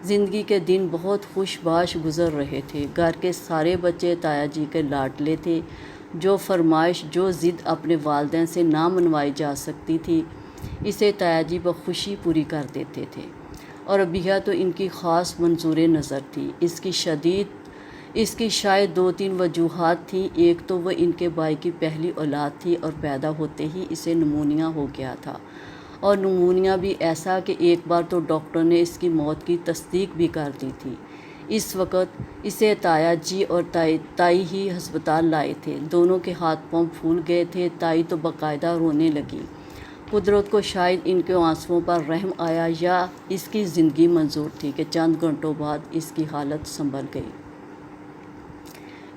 زندگی کے دن بہت خوش باش گزر رہے تھے۔ گھر کے سارے بچے تایا جی کے لاڈلے تھے۔ جو فرمائش، جو ضد اپنے والدین سے نہ منوائی جا سکتی تھی، اسے تایا جی بخوشی پوری کر دیتے تھے۔ اور ربیہ تو ان کی خاص منظور نظر تھی۔ اس کی شاید 2-3 وجوہات تھیں۔ ایک تو وہ ان کے بھائی کی پہلی اولاد تھی اور پیدا ہوتے ہی اسے نمونیا ہو گیا تھا، اور نمونیا بھی ایسا کہ ایک بار تو ڈاکٹر نے اس کی موت کی تصدیق بھی کر دی تھی۔ اس وقت اسے تایا جی اور تائی ہی ہسپتال لائے تھے۔ دونوں کے ہاتھ پاؤں پھول گئے تھے۔ تائی تو باقاعدہ رونے لگی۔ قدرت کو شاید ان کے آنسوؤں پر رحم آیا یا اس کی زندگی منظور تھی کہ چند گھنٹوں بعد اس کی حالت سنبھل گئی۔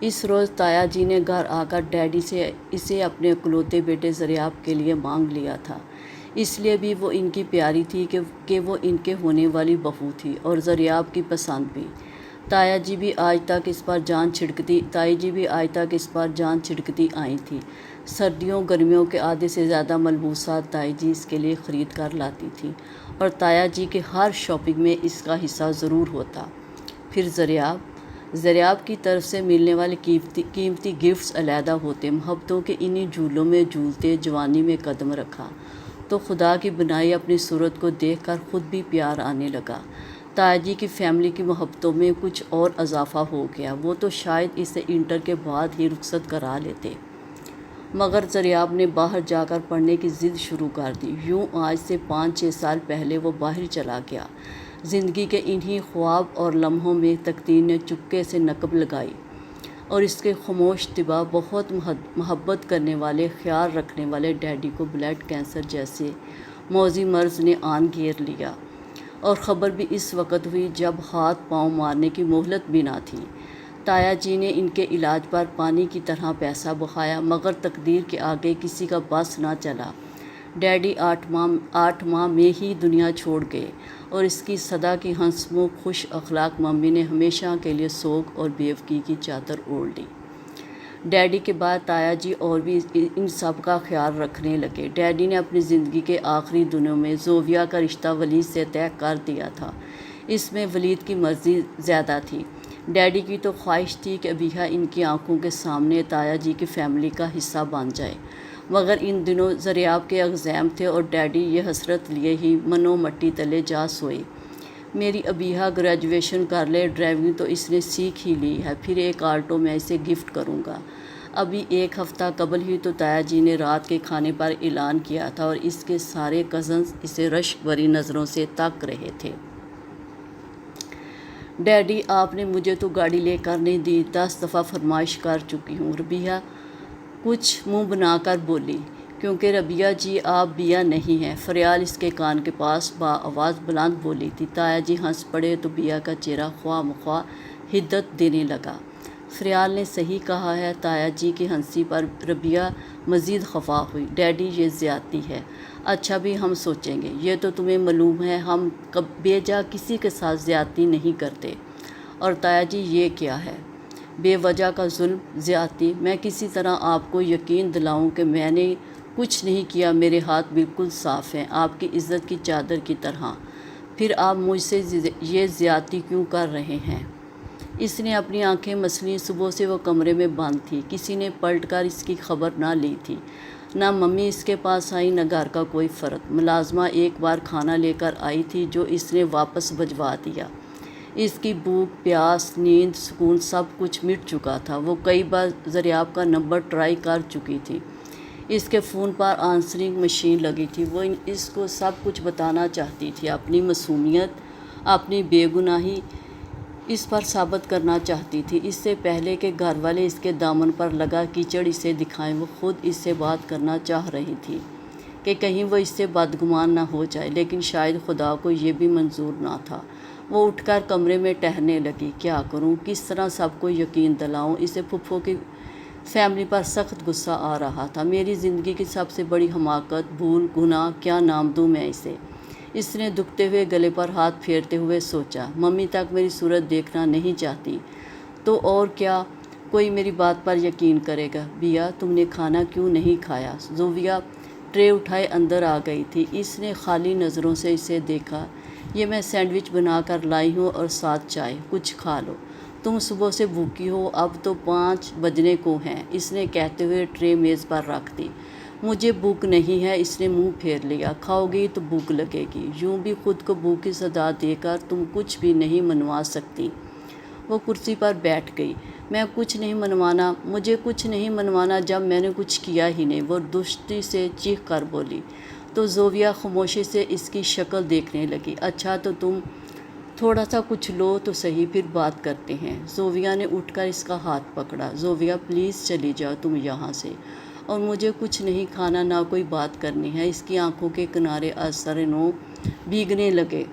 اس روز تایا جی نے گھر آ کر ڈیڈی سے اسے اپنے اکلوتے بیٹے زریاب کے لیے مانگ لیا تھا۔ اس لیے بھی وہ ان کی پیاری تھی کہ وہ ان کے ہونے والی بہو تھی اور زریاب کی پسند بھی۔ تائی جی بھی آج تک اس پر جان چھڑکتی آئی تھی۔ سردیوں گرمیوں کے آدھے سے زیادہ ملبوسات تائی جی اس کے لیے خرید کر لاتی تھی، اور تایا جی کے ہر شاپنگ میں اس کا حصہ ضرور ہوتا۔ پھر زریاب کی طرف سے ملنے والے قیمتی گفٹس علیحدہ ہوتے۔ محبتوں کے انہی جھولوں میں جھولتے جوانی میں قدم رکھا تو خدا کی بنائی اپنی صورت کو دیکھ کر خود بھی پیار آنے لگا۔ تایا جی کی فیملی کی محبتوں میں کچھ اور اضافہ ہو گیا۔ وہ تو شاید اسے انٹر کے بعد ہی رخصت کرا لیتے، مگر زریاب نے باہر جا کر پڑھنے کی ضد شروع کر دی۔ یوں آج سے 5-6 سال پہلے وہ باہر چلا گیا۔ زندگی کے انہی خواب اور لمحوں میں تقدیر نے چپکے سے نقب لگائی اور اس کے خاموش طبع بہت محبت کرنے والے، خیال رکھنے والے ڈیڈی کو بلڈ کینسر جیسے موذی مرض نے آن گھیر لیا۔ اور خبر بھی اس وقت ہوئی جب ہاتھ پاؤں مارنے کی مہلت بھی نہ تھی۔ تایا جی نے ان کے علاج پر پانی کی طرح پیسہ بہایا، مگر تقدیر کے آگے کسی کا بس نہ چلا۔ ڈیڈی 8 ماہ میں ہی دنیا چھوڑ گئے اور اس کی صدا کی ہنسمکھ خوش اخلاق ممی نے ہمیشہ کے لیے سوگ اور بیوقوفی کی چادر اوڑھ لی۔ ڈیڈی کے بعد تایا جی اور بھی ان سب کا خیال رکھنے لگے۔ ڈیڈی نے اپنی زندگی کے آخری دنوں میں زوفیہ کا رشتہ ولید سے طے کر دیا تھا۔ اس میں ولید کی مرضی زیادہ تھی۔ ڈیڈی کی تو خواہش تھی کہ ربیہ ان کی آنکھوں کے سامنے تایا جی کی فیملی کا حصہ بن جائے، مگر ان دنوں زریاب کے ایگزام تھے اور ڈیڈی یہ حسرت لیے ہی منو مٹی تلے جا سوئے۔ میری ربیہ گریجویشن کر لے، ڈرائیونگ تو اس نے سیکھ ہی لی ہے، پھر ایک آلٹو میں اسے گفٹ کروں گا۔ ابھی 1 ہفتہ قبل ہی تو تایا جی نے رات کے کھانے پر اعلان کیا تھا اور اس کے سارے کزنز اسے رشک بھری نظروں سے تاک رہے تھے۔ ڈیڈی، آپ نے مجھے تو گاڑی لے کر نہیں دی، 10 دفعہ فرمائش کر چکی ہوں۔ ربیہ کچھ منہ بنا کر بولی۔ کیونکہ ربیہ جی آپ بیا نہیں ہیں، فریال اس کے کان کے پاس بآواز بلند بولی تھی۔ تایا جی ہنس پڑے تو بیا کا چہرہ خواہ مخواہ حدت دینے لگا۔ فریال نے صحیح کہا ہے۔ تایا جی کی ہنسی پر ربیہ مزید خفا ہوئی۔ ڈیڈی، یہ زیادتی ہے۔ اچھا بھی ہم سوچیں گے، یہ تو تمہیں معلوم ہے ہم بے جا کسی کے ساتھ زیادتی نہیں کرتے۔ اور تایا جی یہ کیا ہے؟ بے وجہ کا ظلم، زیادتی؟ میں کسی طرح آپ کو یقین دلاؤں کہ میں نے کچھ نہیں کیا، میرے ہاتھ بالکل صاف ہیں، آپ کی عزت کی چادر کی طرح۔ پھر آپ مجھ سے یہ زیادتی کیوں کر رہے ہیں؟ اس نے اپنی آنکھیں مسلیں۔ صبح سے وہ کمرے میں بند تھی، کسی نے پلٹ کر اس کی خبر نہ لی تھی، نہ ممی اس کے پاس آئی، نہ گھر کا کوئی فرد۔ ملازمہ ایک بار کھانا لے کر آئی تھی جو اس نے واپس بھجوا دیا۔ اس کی بھوک، پیاس، نیند، سکون سب کچھ مٹ چکا تھا۔ وہ کئی بار زریاب کا نمبر ٹرائی کر چکی تھی، اس کے فون پر آنسرنگ مشین لگی تھی، وہ اس کو سب کچھ بتانا چاہتی تھی، اپنی معصومیت، اپنی بے گناہی اس پر ثابت کرنا چاہتی تھی، اس سے پہلے کہ گھر والے اس کے دامن پر لگا کیچڑ اسے دکھائیں۔ وہ خود اس سے بات کرنا چاہ رہی تھی کہ کہیں وہ اس سے بدگمان نہ ہو جائے، لیکن شاید خدا کو یہ بھی منظور نہ تھا۔ وہ اٹھ کر کمرے میں ٹہلنے لگی۔ کیا کروں، کس طرح سب کو یقین دلاؤں؟ اسے پھپھو کی فیملی پر سخت غصہ آ رہا تھا۔ میری زندگی کی سب سے بڑی حماقت، بھول، گناہ، کیا نام دوں میں اسے؟ اس نے دکھتے ہوئے گلے پر ہاتھ پھیرتے ہوئے سوچا۔ ممی تک میری صورت دیکھنا نہیں چاہتی تو اور کیا کوئی میری بات پر یقین کرے گا؟ بیا، تم نے کھانا کیوں نہیں کھایا؟ زوفیہ ٹرے اٹھائے اندر آ گئی تھی۔ اس نے خالی نظروں سے اسے دیکھا۔ یہ میں سینڈوچ بنا کر لائی ہوں اور ساتھ چائے، کچھ کھا لو، تم صبح سے بھوکی ہو، اب تو 5 بجنے کو ہیں، اس نے کہتے ہوئے ٹرے میز پر رکھ دی۔ مجھے بھوک نہیں ہے، اس نے منہ پھیر لیا، کھاؤ گی تو بھوک لگے گی، یوں بھی خود کو بھوک کی صدا دے کر تم کچھ بھی نہیں منوا سکتی۔ وہ کرسی پر بیٹھ گئی۔ مجھے کچھ نہیں منوانا جب میں نے کچھ کیا ہی نہیں، وہ دشتی سے چیخ کر بولی۔ تو زوویہ خاموشی سے اس کی شکل دیکھنے لگی۔ اچھا تو تم تھوڑا سا کچھ لو تو صحیح، پھر بات کرتے ہیں۔ زوویہ نے اٹھ کر اس کا ہاتھ پکڑا۔ زوویہ پلیز چلی جاؤ تم یہاں سے، اور مجھے کچھ نہیں کھانا، نہ کوئی بات کرنی ہے۔ اس کی آنکھوں کے کنارے اثرنو بھیگنے لگے۔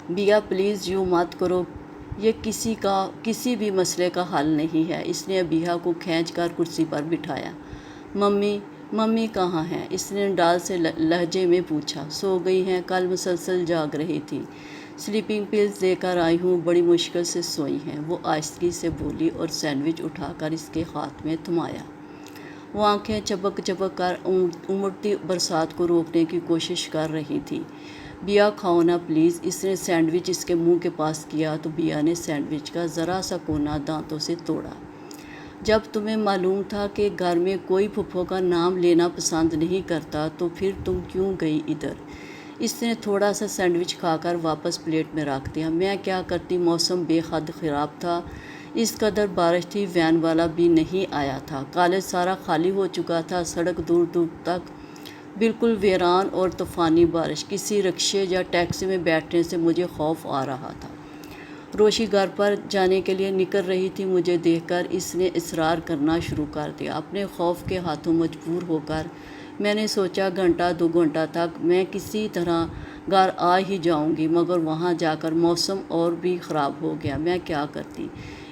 بیا پلیز یوں مت کرو، یہ کسی بھی مسئلے کا حل نہیں ہے۔ اس نے ابیہ کو کھینچ کر کرسی پر بٹھایا۔ ممی کہاں ہیں؟ اس نے ڈال سے لہجے میں پوچھا۔ سو گئی ہیں، کل مسلسل جاگ رہی تھی، سلیپنگ پلز دے کر آئی ہوں، بڑی مشکل سے سوئی ہیں، وہ آہستگی سے بولی اور سینڈوچ اٹھا کر اس کے ہاتھ میں تھمایا۔ وہ آنکھیں چپک کر امڑتی برسات کو روکنے کی کوشش کر رہی تھی۔ بیا کھاؤ نا پلیز۔ اس نے سینڈوچ اس کے منہ کے پاس کیا تو بیا نے سینڈوچ کا ذرا سا کونا دانتوں سے توڑا۔ جب تمہیں معلوم تھا کہ گھر میں کوئی پھپھو کا نام لینا پسند نہیں کرتا تو پھر تم کیوں گئی ادھر؟ اس نے تھوڑا سا سینڈوچ کھا کر واپس پلیٹ میں رکھ دیا۔ میں کیا کرتی، موسم بے حد خراب تھا، اس قدر بارش تھی، وین والا بھی نہیں آیا تھا، کالج سارا خالی ہو چکا تھا، سڑک دور دور تک بالکل ویران اور طوفانی بارش، کسی رکشے یا ٹیکسی میں بیٹھنے سے مجھے خوف آ رہا تھا۔ روشی گھر پر جانے کے لیے نکل رہی تھی، مجھے دیکھ کر اس نے اصرار کرنا شروع کر دیا۔ اپنے خوف کے ہاتھوں مجبور ہو کر میں نے سوچا 1-2 گھنٹہ تک میں کسی طرح گھر آ ہی جاؤں گی، مگر وہاں جا کر موسم اور بھی خراب ہو گیا، میں کیا کرتی؟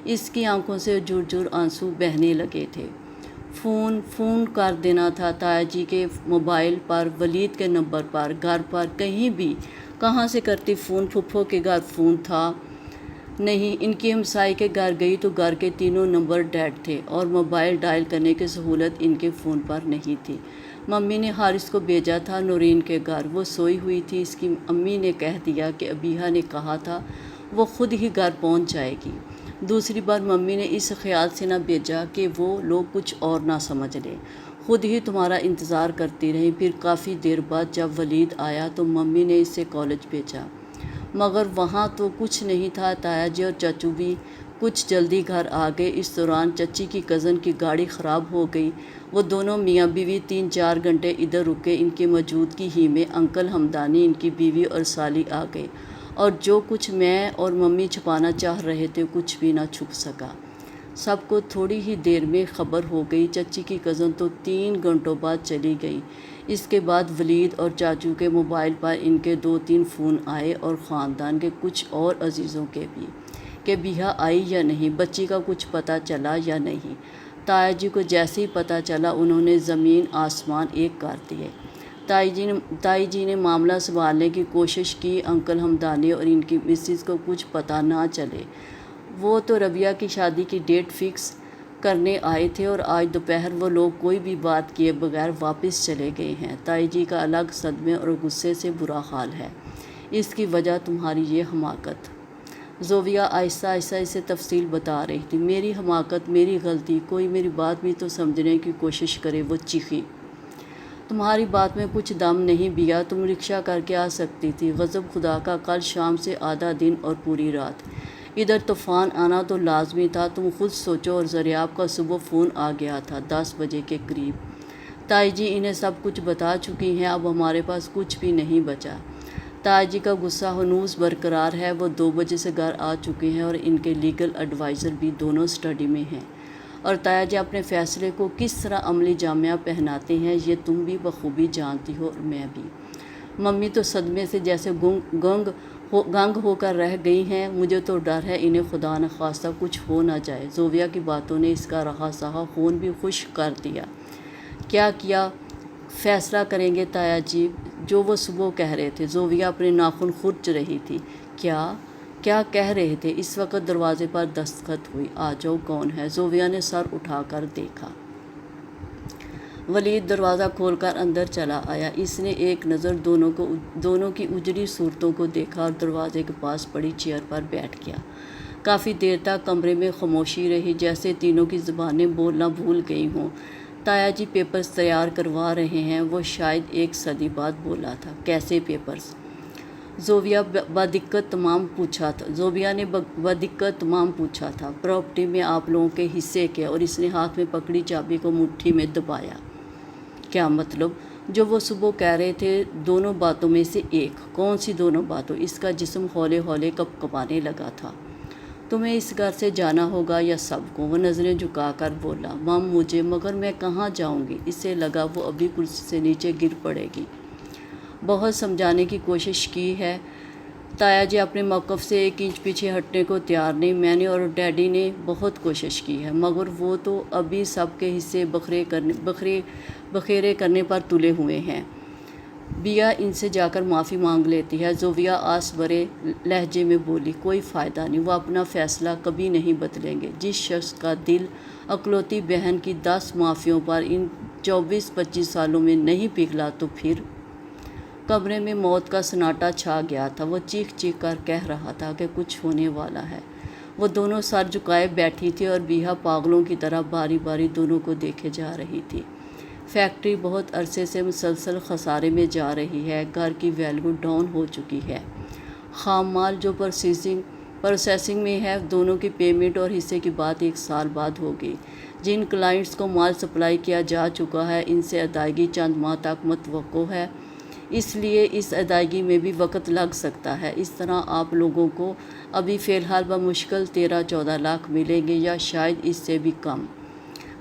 اس کی آنکھوں سے جھرجھر آنسو بہنے لگے تھے۔ فون کر دینا تھا تایا جی کے موبائل پر، ولید کے نمبر پر، گھر پر کہیں بھی۔ کہاں سے کرتی فون؟ پھپھو کے گھر فون تھا نہیں، ان کی ہمسائی کے گھر گئی تو گھر کے تینوں نمبر ڈیڈ تھے اور موبائل ڈائل کرنے کی سہولت ان کے فون پر نہیں تھی۔ ممی نے حارث کو بھیجا تھا نورین کے گھر، وہ سوئی ہوئی تھی، اس کی امی نے کہہ دیا کہ ابیہ نے کہا تھا وہ خود ہی گھر پہنچ جائے گی۔ دوسری بار ممی نے اس خیال سے نہ بھیجا کہ وہ لوگ کچھ اور نہ سمجھ لیں، خود ہی تمہارا انتظار کرتی رہی۔ پھر کافی دیر بعد جب ولید آیا تو ممی نے اسے کالج بھیجا، مگر وہاں تو کچھ نہیں تھا۔ تایا جی اور چچو بھی کچھ جلدی گھر آ گئے۔ اس دوران چچی کی کزن کی گاڑی خراب ہو گئی، وہ دونوں میاں بیوی 3-4 گھنٹے ادھر رکے۔ ان کی موجودگی ہی میں انکل حمدانی، ان کی بیوی اور سالی آ گئے، اور جو کچھ میں اور ممی چھپانا چاہ رہے تھے کچھ بھی نہ چھپ سکا۔ سب کو تھوڑی ہی دیر میں خبر ہو گئی۔ چچی کی کزن تو 3 گھنٹوں بعد چلی گئی۔ اس کے بعد ولید اور چاچو کے موبائل پر ان کے 2-3 فون آئے اور خاندان کے کچھ اور عزیزوں کے بھی، کہ بیا آئی یا نہیں، بچی کا کچھ پتہ چلا یا نہیں۔ تایا جی کو جیسے ہی پتہ چلا انہوں نے زمین آسمان ایک کر دیے۔ تائی جی نے معاملہ سنبھالنے کی کوشش کی، انکل حمدانی اور ان کی مسز کو کچھ پتہ نہ چلے۔ وہ تو ربیہ کی شادی کی ڈیٹ فکس کرنے آئے تھے اور آج دوپہر وہ لوگ کوئی بھی بات کیے بغیر واپس چلے گئے ہیں۔ تائی جی کا الگ صدمے اور غصے سے برا حال ہے، اس کی وجہ تمہاری یہ حماقت۔ زوویہ آہستہ آہستہ اسے تفصیل بتا رہی تھی۔ میری حماقت، میری غلطی، کوئی میری بات بھی تو سمجھنے کی کوشش کرے، وہ چیخی۔ تمہاری بات میں کچھ دم نہیں بیا، تم رکشہ کر کے آ سکتی تھی۔ غضب خدا کا، کل شام سے آدھا دن اور پوری رات ادھر طوفان آنا تو لازمی تھا، تم خود سوچو۔ اور زریاب کا صبح فون آ گیا تھا 10 بجے کے قریب۔ تائی جی انہیں سب کچھ بتا چکی ہیں، اب ہمارے پاس کچھ بھی نہیں بچا۔ تائی جی کا غصہ ہنوز برقرار ہے، وہ 2 بجے سے گھر آ چکے ہیں اور ان کے لیگل ایڈوائزر بھی دونوں اسٹڈی میں ہیں، اور تایا جی اپنے فیصلے کو کس طرح عملی جامہ پہناتے ہیں یہ تم بھی بخوبی جانتی ہو اور میں بھی۔ ممی تو صدمے سے جیسے گنگ ہو کر رہ گئی ہیں، مجھے تو ڈر ہے انہیں خدا نخواستہ کچھ ہو نہ جائے۔ زوویہ کی باتوں نے اس کا رہا سہا خون بھی خشک کر دیا۔ کیا فیصلہ کریں گے تایا جی؟ جو وہ صبح کہہ رہے تھے۔ زوویہ اپنے ناخن خرچ رہی تھی۔ کیا کہہ رہے تھے؟ اس وقت دروازے پر دستخط ہوئی۔ آ جاؤ، کون ہے؟ زوویہ نے سر اٹھا کر دیکھا۔ ولید دروازہ کھول کر اندر چلا آیا۔ اس نے ایک نظر دونوں کی اجڑی صورتوں کو دیکھا اور دروازے کے پاس پڑی چیئر پر بیٹھ گیا۔ کافی دیر تک کمرے میں خاموشی رہی، جیسے تینوں کی زبانیں بولنا بھول گئی ہوں۔ تایا جی پیپرز تیار کروا رہے ہیں، وہ شاید 1 صدی بعد بولا تھا۔ کیسے پیپرز؟ زوبیا نے بدقت تمام پوچھا تھا۔ پراپرٹی میں آپ لوگوں کے حصے کے، اور اس نے ہاتھ میں پکڑی چابی کو مٹھی میں دبایا۔ کیا مطلب؟ جو وہ صبح کہہ رہے تھے، دونوں باتوں میں سے ایک۔ کون سی دونوں باتوں؟ اس کا جسم ہولے ہولے کپکپانے لگا تھا۔ تمہیں اس گھر سے جانا ہوگا یا سب کو؟ وہ نظریں جھکا کر بولا۔ مام مجھے، مگر میں کہاں جاؤں گی؟ اسے لگا وہ ابھی کرسی سے نیچے گر پڑے گی۔ بہت سمجھانے کی کوشش کی ہے تایا جی اپنے موقف سے 1 انچ پیچھے ہٹنے کو تیار نہیں۔ میں نے اور ڈیڈی نے بہت کوشش کی ہے، مگر وہ تو ابھی سب کے حصے بکھیرے کرنے پر تلے ہوئے ہیں۔ بیا ان سے جا کر معافی مانگ لیتی ہے، زوبیا آس بھرے لہجے میں بولی۔ کوئی فائدہ نہیں، وہ اپنا فیصلہ کبھی نہیں بدلیں گے۔ جس شخص کا دل اکلوتی بہن کی 10 معافیوں پر ان 24-25 سالوں میں نہیں پگھلا تو پھر؟ کمرے میں موت کا سناٹا چھا گیا تھا۔ وہ چیخ چیخ کر کہہ رہا تھا کہ کچھ ہونے والا ہے۔ وہ دونوں سر جھکائے بیٹھی تھی اور بیہا پاگلوں کی طرح باری باری دونوں کو دیکھے جا رہی تھی۔ فیکٹری بہت عرصے سے مسلسل خسارے میں جا رہی ہے۔ گھر کی ویلیو ڈاؤن ہو چکی ہے۔ خام مال جو پروسیسنگ میں ہے، دونوں کی پیمنٹ اور حصے کی بات 1 سال بعد ہوگی۔ جن کلائنٹس کو مال سپلائی کیا جا چکا ہے، ان سے ادائیگی چند ماہ تک متوقع ہے، اس لیے اس ادائیگی میں بھی وقت لگ سکتا ہے۔ اس طرح آپ لوگوں کو ابھی فی الحال بمشکل 13-14 لاکھ ملیں گے، یا شاید اس سے بھی کم۔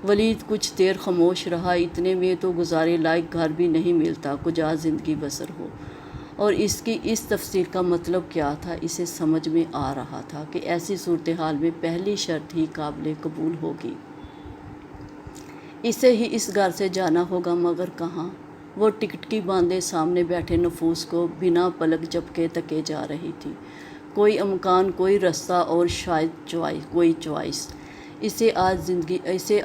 ولید کچھ دیر خاموش رہا۔ اتنے میں تو گزارے لائق گھر بھی نہیں ملتا، کجا زندگی بسر ہو؟ اور اس کی اس تفسیر کا مطلب کیا تھا؟ اسے سمجھ میں آ رہا تھا کہ ایسی صورتحال میں پہلی شرط ہی قابل قبول ہوگی۔ اسے ہی اس گھر سے جانا ہوگا، مگر کہاں؟ وہ ٹکٹکی باندھے سامنے بیٹھے نفوس کو بنا پلک جھپکے تکے جا رہی تھی۔ کوئی امکان، کوئی رستہ، اور شاید کوئی چوائس۔ اسے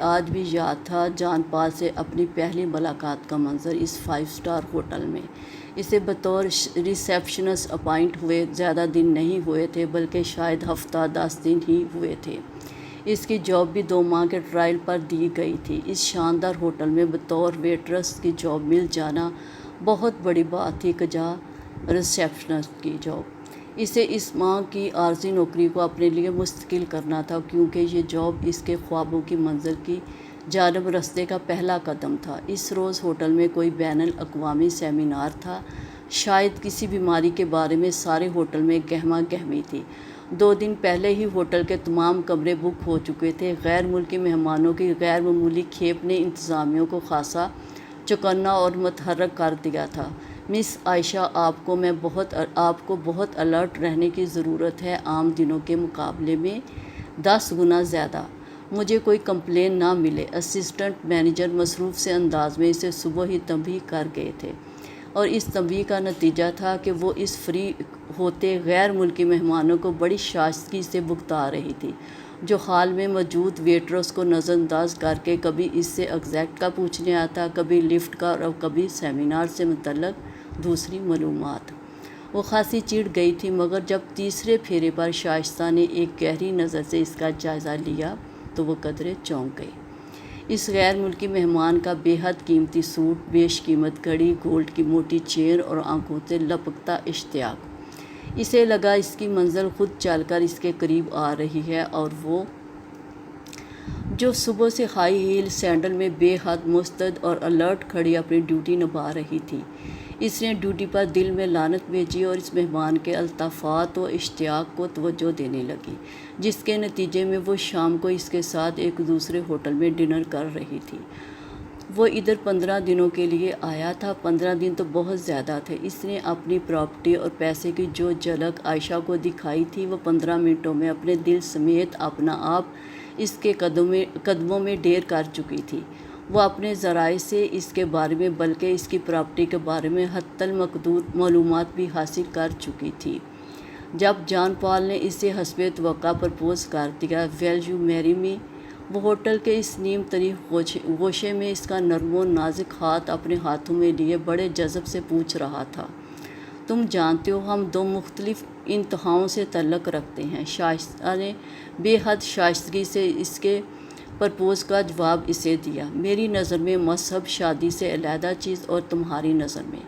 آج بھی یاد تھا جان پال سے اپنی پہلی ملاقات کا منظر اس 5 اسٹار ہوٹل میں۔ اسے بطور ریسیپشنسٹ اپائنٹ ہوئے زیادہ دن نہیں ہوئے تھے، بلکہ شاید ہفتہ 10 دن ہی ہوئے تھے۔ اس کی جاب بھی 2 ماہ کے ٹرائل پر دی گئی تھی۔ اس شاندار ہوٹل میں بطور ویٹرس کی جاب مل جانا بہت بڑی بات تھی، کجا ریسیپشنسٹ کی جاب۔ اسے اس ماں کی عارضی نوکری کو اپنے لیے مستقل کرنا تھا، کیونکہ یہ جاب اس کے خوابوں کی منزل کی جانب رستے کا پہلا قدم تھا۔ اس روز ہوٹل میں کوئی بین الاقوامی سیمینار تھا، شاید کسی بیماری کے بارے میں۔ سارے ہوٹل میں گہما گہمی تھی۔ 2 دن پہلے ہی ہوٹل کے تمام کمرے بک ہو چکے تھے۔ غیر ملکی مہمانوں کی غیر معمولی کھیپ نے انتظامیہ کو خاصا چوکنا اور متحرک کر دیا تھا۔ مس عائشہ، آپ کو بہت الرٹ رہنے کی ضرورت ہے، عام دنوں کے مقابلے میں 10 گنا زیادہ۔ مجھے کوئی کمپلین نہ ملے۔ اسسٹنٹ مینیجر مصروف سے انداز میں اسے صبح ہی تنبیہ کر گئے تھے، اور اس تنبیہ کا نتیجہ تھا کہ وہ اس فری ہوتے غیر ملکی مہمانوں کو بڑی شائستگی سے بھگتا رہی تھی، جو ہال میں موجود ویٹرس کو نظر انداز کر کے کبھی اس سے ایگزیکٹ کا پوچھنے آتا، کبھی لفٹ کا، اور کبھی سیمینار سے متعلق دوسری معلومات۔ وہ خاصی چڑ گئی تھی، مگر جب تیسرے پھیرے پر شائستہ نے ایک گہری نظر سے اس کا جائزہ لیا تو وہ قدرے چونک گئی۔ اس غیر ملکی مہمان کا بے حد قیمتی سوٹ، بیش قیمت گھڑی، گولڈ کی موٹی چین اور آنکھوں سے لپکتا اشتیاق۔ اسے لگا اس کی منزل خود چل کر اس کے قریب آ رہی ہے، اور وہ جو صبح سے ہائی ہیل سینڈل میں بے حد مستعد اور الرٹ کھڑی اپنی ڈیوٹی نبھا رہی تھی، اس نے ڈیوٹی پر دل میں لعنت بھیجی اور اس مہمان کے الطافات و اشتیاق کو توجہ دینے لگی، جس کے نتیجے میں وہ شام کو اس کے ساتھ ایک دوسرے ہوٹل میں ڈنر کر رہی تھی۔ وہ ادھر 15 دنوں کے لیے آیا تھا۔ 15 دن تو بہت زیادہ تھے۔ اس نے اپنی پراپرٹی اور پیسے کی جو جھلک عائشہ کو دکھائی تھی، وہ 15 منٹوں میں اپنے دل سمیت اپنا آپ اس کے قدموں میں ڈھیر کر چکی تھی۔ وہ اپنے ذرائع سے اس کے بارے میں، بلکہ اس کی پراپرٹی کے بارے میں حتی المقدور معلومات بھی حاصل کر چکی تھی۔ جب جان پال نے اسے حسب توقع پرپوز کر دیا، "Will you marry me?" وہ ہوٹل کے اس نیم تری گوشے میں اس کا نرم و نازک ہاتھ اپنے ہاتھوں میں لیے بڑے جذب سے پوچھ رہا تھا، تم جانتے ہو ہم دو مختلف انتہاؤں سے تعلق رکھتے ہیں۔ شائستہ نے بے حد شائستگی سے اس کے پرپوز کا جواب اسے دیا۔ میری نظر میں مذہب شادی سے علیحدہ چیز اور تمہاری نظر میں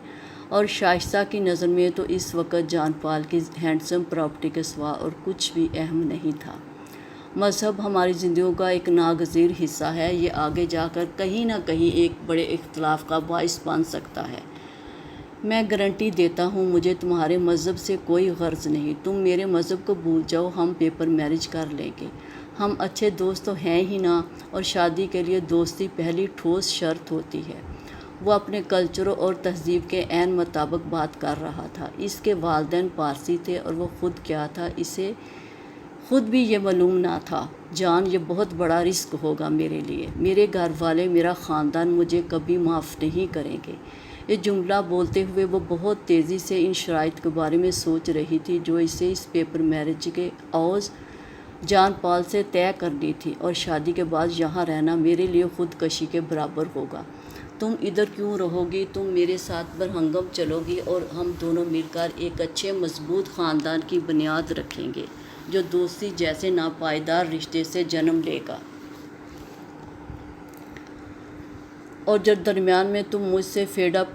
اور شائستہ کی نظر میں تو اس وقت جان پال کی ہینڈسم پراپرٹی کے سوا اور کچھ بھی اہم نہیں تھا۔ مذہب ہماری زندگیوں کا ایک ناگزیر حصہ ہے، یہ آگے جا کر کہیں نہ کہیں ایک بڑے اختلاف کا باعث بن سکتا ہے۔ میں گارنٹی دیتا ہوں مجھے تمہارے مذہب سے کوئی غرض نہیں، تم میرے مذہب کو بھول جاؤ، ہم پیپر میرج کر لیں گے، ہم اچھے دوست تو ہیں ہی نا، اور شادی کے لیے دوستی پہلی ٹھوس شرط ہوتی ہے۔ وہ اپنے کلچروں اور تہذیب کے عین مطابق بات کر رہا تھا۔ اس کے والدین پارسی تھے اور وہ خود کیا تھا اسے خود بھی یہ معلوم نہ تھا۔ جان، یہ بہت بڑا رسک ہوگا میرے لیے، میرے گھر والے، میرا خاندان مجھے کبھی معاف نہیں کریں گے۔ یہ جملہ بولتے ہوئے وہ بہت تیزی سے ان شرائط کے بارے میں سوچ رہی تھی جو اسے اس پیپر میرج کے عوض جان پال سے طے کرنی تھی، اور شادی کے بعد یہاں رہنا میرے لیے خودکشی کے برابر ہوگا۔ تم ادھر کیوں رہو گی؟ تم میرے ساتھ برہنگم چلو گی اور ہم دونوں مل کر ایک اچھے مضبوط خاندان کی بنیاد رکھیں گے جو دوستی جیسے ناپائیدار رشتے سے جنم لے گا۔ اور جب درمیان میں تم مجھ سے فیڈ اپ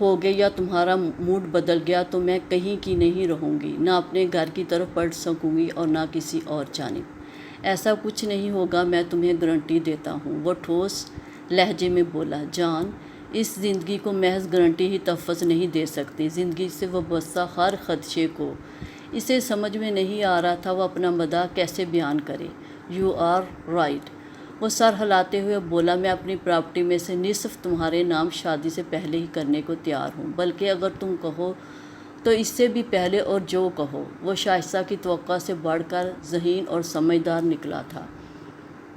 ہو گے یا تمہارا موڈ بدل گیا تو میں کہیں کی نہیں رہوں گی، نہ اپنے گھر کی طرف پلٹ سکوں گی اور نہ کسی اور جانب۔ ایسا کچھ نہیں ہوگا، میں تمہیں گارنٹی دیتا ہوں، وہ ٹھوس لہجے میں بولا۔ جان اس زندگی کو محض گارنٹی ہی تحفظ نہیں دے سکتی، زندگی سے وابستہ ہر خدشے کو۔ اسے سمجھ میں نہیں آ رہا تھا وہ اپنا مداح کیسے بیان کرے۔ یو آر رائٹ، وہ سر ہلاتے ہوئے بولا، میں اپنی پراپرٹی میں سے نصف تمہارے نام شادی سے پہلے ہی کرنے کو تیار ہوں، بلکہ اگر تم کہو تو اس سے بھی پہلے، اور جو کہو۔ وہ شائستہ کی توقع سے بڑھ کر ذہین اور سمجھدار نکلا تھا،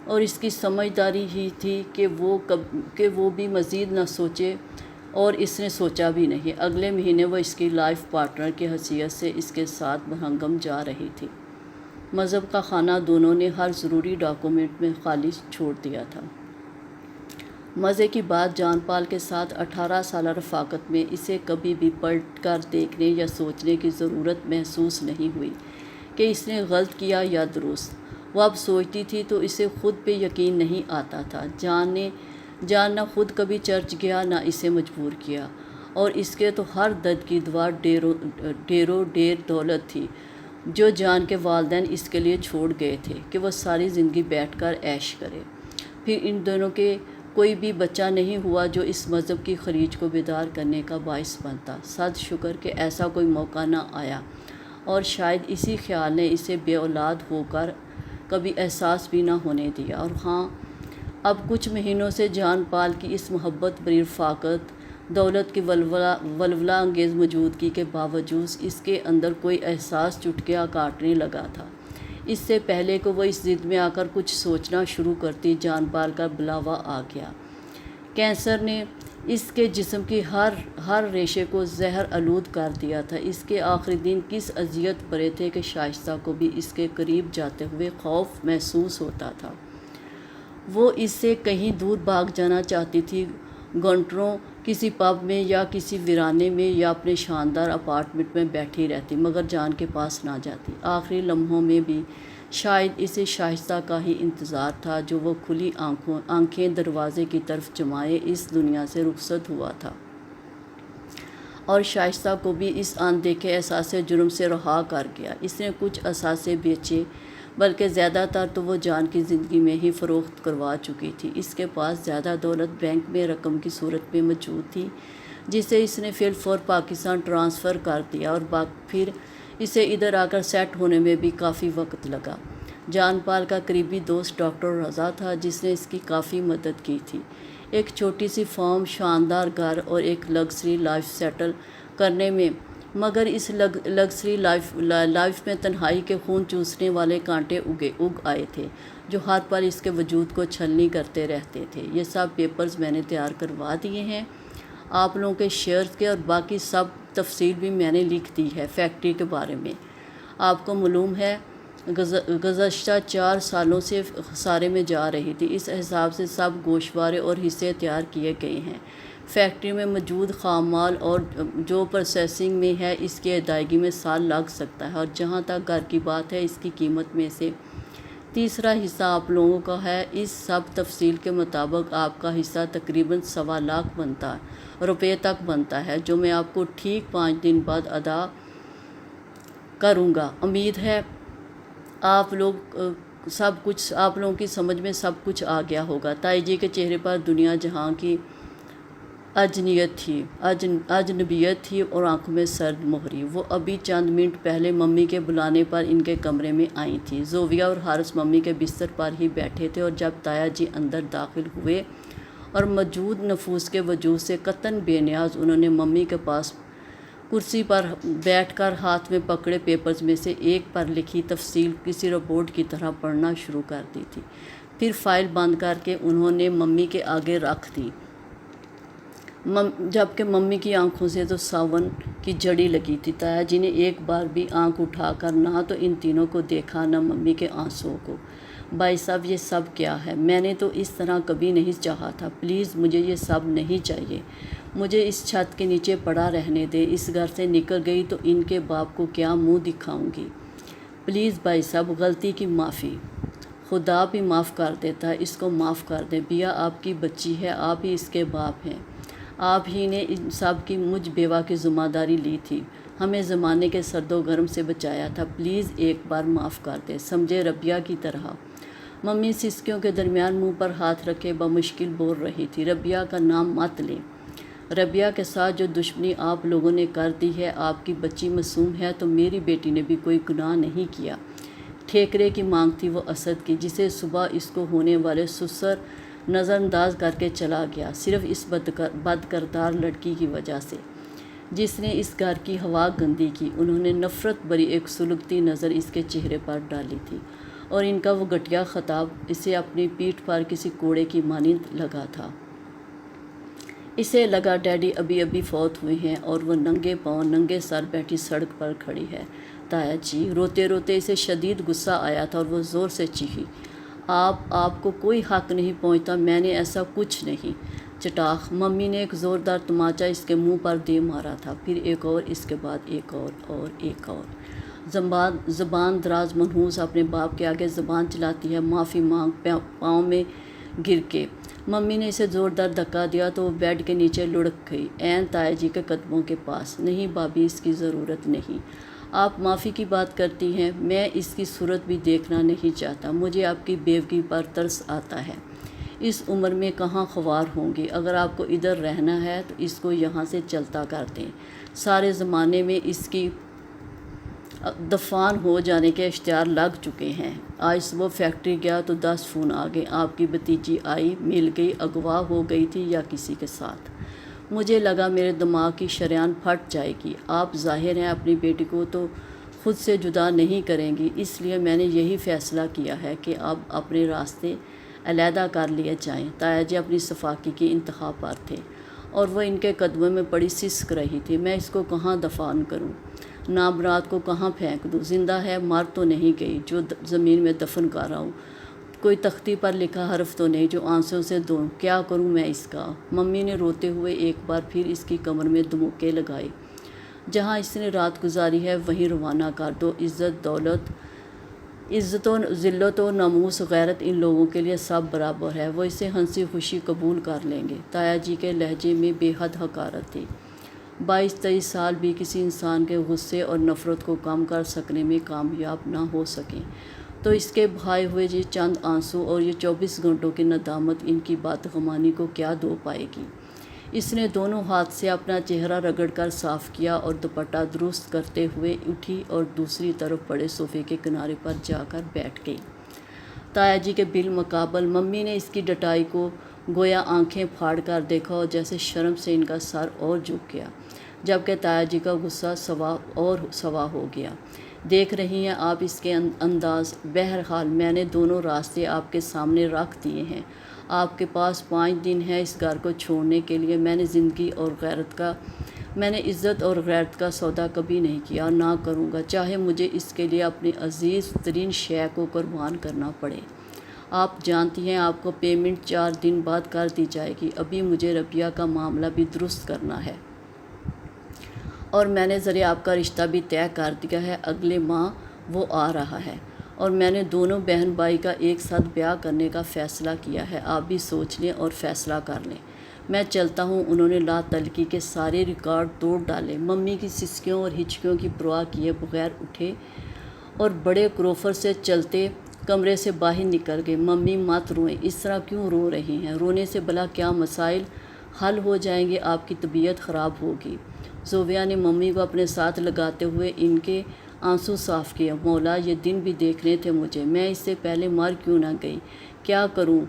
اور اس کی سمجھداری ہی تھی کہ وہ بھی مزید نہ سوچے، اور اس نے سوچا بھی نہیں۔ اگلے مہینے وہ اس کی لائف پارٹنر کی حیثیت سے اس کے ساتھ برہنگم جا رہی تھی۔ مذہب کا خانہ دونوں نے ہر ضروری ڈاکومنٹ میں خالی چھوڑ دیا تھا۔ مزے کی بات، جان پال کے ساتھ 18 سالہ رفاقت میں اسے کبھی بھی پلٹ کر دیکھنے یا سوچنے کی ضرورت محسوس نہیں ہوئی کہ اس نے غلط کیا یا درست۔ وہ اب سوچتی تھی تو اسے خود پہ یقین نہیں آتا تھا۔ جان نہ خود کبھی چرچ گیا نہ اسے مجبور کیا، اور اس کے تو ہر درد کی دوا ڈیر دولت تھی جو جان کے والدین اس کے لیے چھوڑ گئے تھے کہ وہ ساری زندگی بیٹھ کر عیش کرے۔ پھر ان دونوں کے کوئی بھی بچہ نہیں ہوا جو اس مذہب کی خلیج کو بیدار کرنے کا باعث بنتا۔ صد شکر کہ ایسا کوئی موقع نہ آیا، اور شاید اسی خیال نے اسے بے اولاد ہو کر کبھی احساس بھی نہ ہونے دیا۔ اور ہاں، اب کچھ مہینوں سے جان پال کی اس محبت بری رفاقت، دولت کی ولولہ انگیز موجودگی کے باوجود اس کے اندر کوئی احساس چٹکیاں کاٹنے لگا تھا۔ اس سے پہلے کہ وہ اس ضد میں آ کر کچھ سوچنا شروع کرتی، جان پال کا بلاوا آ گیا۔ کینسر نے اس کے جسم کی ہر ریشے کو زہر آلود کر دیا تھا۔ اس کے آخری دن کس اذیت بھرے تھے کہ شائستہ کو بھی اس کے قریب جاتے ہوئے خوف محسوس ہوتا تھا۔ وہ اس سے کہیں دور بھاگ جانا چاہتی تھی، گھنٹوں کسی پب میں یا کسی ویرانے میں یا اپنے شاندار اپارٹمنٹ میں بیٹھی رہتی، مگر جان کے پاس نہ جاتی۔ آخری لمحوں میں بھی شاید اسے شائستہ کا ہی انتظار تھا جو وہ کھلی آنکھیں دروازے کی طرف جمائے اس دنیا سے رخصت ہوا تھا، اور شائستہ کو بھی اس اندیکھے احساس جرم سے رہا کر گیا۔ اس نے کچھ اثاثے بیچے، بلکہ زیادہ تر تو وہ جان کی زندگی میں ہی فروخت کروا چکی تھی۔ اس کے پاس زیادہ دولت بینک میں رقم کی صورت میں موجود تھی جسے اس نے فی الفور پاکستان ٹرانسفر کر دیا، اور پھر اسے ادھر آ کر سیٹ ہونے میں بھی کافی وقت لگا۔ جان پال کا قریبی دوست ڈاکٹر رضا تھا جس نے اس کی کافی مدد کی تھی۔ ایک چھوٹی سی فرم، شاندار گھر اور ایک لگژری لائف سیٹل کرنے میں، مگر اس لگژری لائف میں تنہائی کے خون چوسنے والے کانٹے اگ آئے تھے جو ہر پل اس کے وجود کو چھلنی کرتے رہتے تھے۔ یہ سب پیپرز میں نے تیار کروا دیے ہیں، آپ لوگوں کے شیئرز کے، اور باقی سب تفصیل بھی میں نے لکھ دی ہے فیکٹری کے بارے میں۔ آپ کو معلوم ہے گزشتہ 4 سالوں سے خسارے میں جا رہی تھی۔ اس حساب سے سب گوشوارے اور حصے تیار کیے گئے ہیں۔ فیکٹری میں موجود خام مال اور جو پروسیسنگ میں ہے اس کی ادائیگی میں سال لگ سکتا ہے، اور جہاں تک گھر کی بات ہے اس کی قیمت میں سے تیسرا حصہ آپ لوگوں کا ہے۔ اس سب تفصیل کے مطابق آپ کا حصہ تقریباً 1.25 لاکھ روپے تک بنتا ہے، جو میں آپ کو ٹھیک 5 دن بعد ادا کروں گا۔ امید ہے آپ لوگوں کی سمجھ میں سب کچھ آ گیا ہوگا۔ تائی جی کے چہرے پر دنیا جہاں کی اجنبیت تھی اور آنکھوں میں سرد مہری۔ وہ ابھی چند منٹ پہلے ممی کے بلانے پر ان کے کمرے میں آئی تھیں۔ زویا اور حارث ممی کے بستر پر ہی بیٹھے تھے، اور جب تایا جی اندر داخل ہوئے اور موجود نفوس کے وجود سے قطعاً بے نیاز، انہوں نے ممی کے پاس کرسی پر بیٹھ کر ہاتھ میں پکڑے پیپرز میں سے ایک پر لکھی تفصیل کسی رپورٹ کی طرح پڑھنا شروع کر دی تھی۔ پھر فائل بند کر کے انہوں نے ممی کے آگے رکھ دی، جبکہ ممی کی آنکھوں سے تو ساون کی جھڑی لگی تھی۔ تایا جی نے ایک بار بھی آنکھ اٹھا کر نہ تو ان تینوں کو دیکھا، نہ ممی کے آنسوؤں کو۔ بھائی صاحب یہ سب کیا ہے؟ میں نے تو اس طرح کبھی نہیں چاہا تھا، پلیز مجھے یہ سب نہیں چاہیے، مجھے اس چھت کے نیچے پڑا رہنے دے۔ اس گھر سے نکل گئی تو ان کے باپ کو کیا منہ دکھاؤں گی؟ پلیز بھائی صاحب، غلطی کی معافی، خدا بھی معاف کر دیتا ہے، اس کو معاف کر دیں۔ بیا آپ کی بچی ہے، آپ ہی اس کے باپ ہیں، آپ ہی نے ان سب کی مجھ بیوہ کی ذمہ داری لی تھی، ہمیں زمانے کے سرد و گرم سے بچایا تھا، پلیز ایک بار معاف کر دیں، سمجھے؟ ربیہ کی طرح۔ ممی سسکیوں کے درمیان منہ پر ہاتھ رکھے بمشکل بول رہی تھی، ربیہ کا نام مت لیں۔ ربیہ کے ساتھ جو دشمنی آپ لوگوں نے کر دی ہے، آپ کی بچی معصوم ہے تو میری بیٹی نے بھی کوئی گناہ نہیں کیا۔ ٹھیکرے کی مانگ تھی وہ اسد کی، جسے صبح اس کو ہونے والے سسر نظر انداز کر کے چلا گیا، صرف اس بد کردار لڑکی کی وجہ سے جس نے اس گھر کی ہوا گندی کی۔ انہوں نے نفرت بری ایک سلگتی نظر اس کے چہرے پر ڈالی تھی، اور ان کا وہ گھٹیا خطاب اسے اپنی پیٹھ پر کسی کوڑے کی مانند لگا تھا۔ اسے لگا ڈیڈی ابھی فوت ہوئے ہیں اور وہ ننگے پاؤں ننگے سر بیٹھی سڑک پر کھڑی ہے۔ تایا جی روتے روتے اسے شدید غصہ آیا تھا اور وہ زور سے چیخی، آپ کو کوئی حق نہیں پہنچتا، میں نے ایسا کچھ نہیں۔ چٹاخ! ممی نے ایک زوردار تماچا اس کے منہ پر دے مارا تھا، پھر ایک اور، اس کے بعد ایک اور ایک اور۔ زبان دراز منحوس اپنے باپ کے آگے زبان چلاتی ہے، معافی مانگ پاؤں میں گر کے۔ ممی نے اسے زوردار دھکا دیا تو وہ بیڈ کے نیچے لڑک گئی، عین تایا جی کے قدموں کے پاس۔ نہیں بھابھی، اس کی ضرورت نہیں، آپ معافی کی بات کرتی ہیں، میں اس کی صورت بھی دیکھنا نہیں چاہتا، مجھے آپ کی بیوگی پر ترس آتا ہے، اس عمر میں کہاں خوار ہوں گی، اگر آپ کو ادھر رہنا ہے تو اس کو یہاں سے چلتا کر دیں، سارے زمانے میں اس کی دفان ہو جانے کے اشتہار لگ چکے ہیں۔ آج صبح فیکٹری گیا تو 10 فون آ گئے، آپ کی بھتیجی آئی، مل گئی، اغوا ہو گئی تھی یا کسی کے ساتھ۔ مجھے لگا میرے دماغ کی شریان پھٹ جائے گی۔ آپ ظاہر ہیں اپنی بیٹی کو تو خود سے جدا نہیں کریں گی، اس لیے میں نے یہی فیصلہ کیا ہے کہ اب اپنے راستے علیحدہ کر لیے جائیں۔ تایا جی اپنی صفاقی کی انتہا پر تھے اور وہ ان کے قدموں میں پڑی سسک رہی تھی۔ میں اس کو کہاں دفن کروں؟ نامراد کو کہاں پھینک دوں؟ زندہ ہے، مر تو نہیں گئی جو زمین میں دفن کر رہا ہوں؟ کوئی تختی پر لکھا حرف تو نہیں جو آنسوں سے دھوں؟ کیا کروں میں اس کا؟ ممی نے روتے ہوئے ایک بار پھر اس کی کمر میں دھموکے لگائے۔ جہاں اس نے رات گزاری ہے وہیں روانہ کر دو، عزت و ذلت و ناموس غیرت ان لوگوں کے لیے سب برابر ہے، وہ اسے ہنسی خوشی قبول کر لیں گے۔ تایا جی کے لہجے میں بے حد حقارت تھی۔ 22-23 سال بھی کسی انسان کے غصے اور نفرت کو کم کر سکنے میں کامیاب نہ ہو سکیں تو اس کے بہائے ہوئے یہ چند آنسو اور یہ 24 گھنٹوں کی ندامت ان کی بدگمانی کو کیا دھو پائے گی؟ اس نے دونوں ہاتھ سے اپنا چہرہ رگڑ کر صاف کیا اور دوپٹہ درست کرتے ہوئے اٹھی اور دوسری طرف پڑے صوفے کے کنارے پر جا کر بیٹھ گئی۔ تایا جی کے بالمقابل ممی نے اس کی ڈٹائی کو گویا آنکھیں پھاڑ کر دیکھا اور جیسے شرم سے ان کا سر اور جھک گیا، جبکہ تایا جی کا غصہ سوا ہو گیا۔ دیکھ رہی ہیں آپ اس کے انداز؟ بہرحال میں نے دونوں راستے آپ کے سامنے رکھ دیے ہیں، آپ کے پاس 5 دن ہے اس گھر کو چھوڑنے کے لیے۔ میں نے زندگی اور غیرت کا میں نے عزت اور غیرت کا سودا کبھی نہیں کیا اور نہ کروں گا، چاہے مجھے اس کے لیے اپنی عزیز ترین شے کو قربان کرنا پڑے۔ آپ جانتی ہیں آپ کو پیمنٹ 4 دن بعد کر دی جائے گی۔ ابھی مجھے ربیہ کا معاملہ بھی درست کرنا ہے اور میں نے ذرا آپ کا رشتہ بھی طے کر دیا ہے۔ اگلے ماہ وہ آ رہا ہے اور میں نے دونوں بہن بھائی کا ایک ساتھ بیاہ کرنے کا فیصلہ کیا ہے۔ آپ بھی سوچ لیں اور فیصلہ کر لیں۔ میں چلتا ہوں۔ انہوں نے لا تعلقی کے سارے ریکارڈ توڑ ڈالے۔ ممی کی سسکیوں اور ہچکیوں کی پرواہ کیے بغیر اٹھے اور بڑے کروفر سے چلتے کمرے سے باہر نکل گئے۔ ممی مت روئیں، اس طرح کیوں رو رہی ہیں؟ رونے سے بھلا کیا مسائل حل ہو جائیں گے؟ آپ کی طبیعت خراب ہوگی۔ زوبیہ نے ممی کو اپنے ساتھ لگاتے ہوئے ان کے آنسو صاف کیے۔ مولا، یہ دن بھی دیکھنے تھے مجھے، میں اس سے پہلے مر کیوں نہ گئی؟ کیا کروں،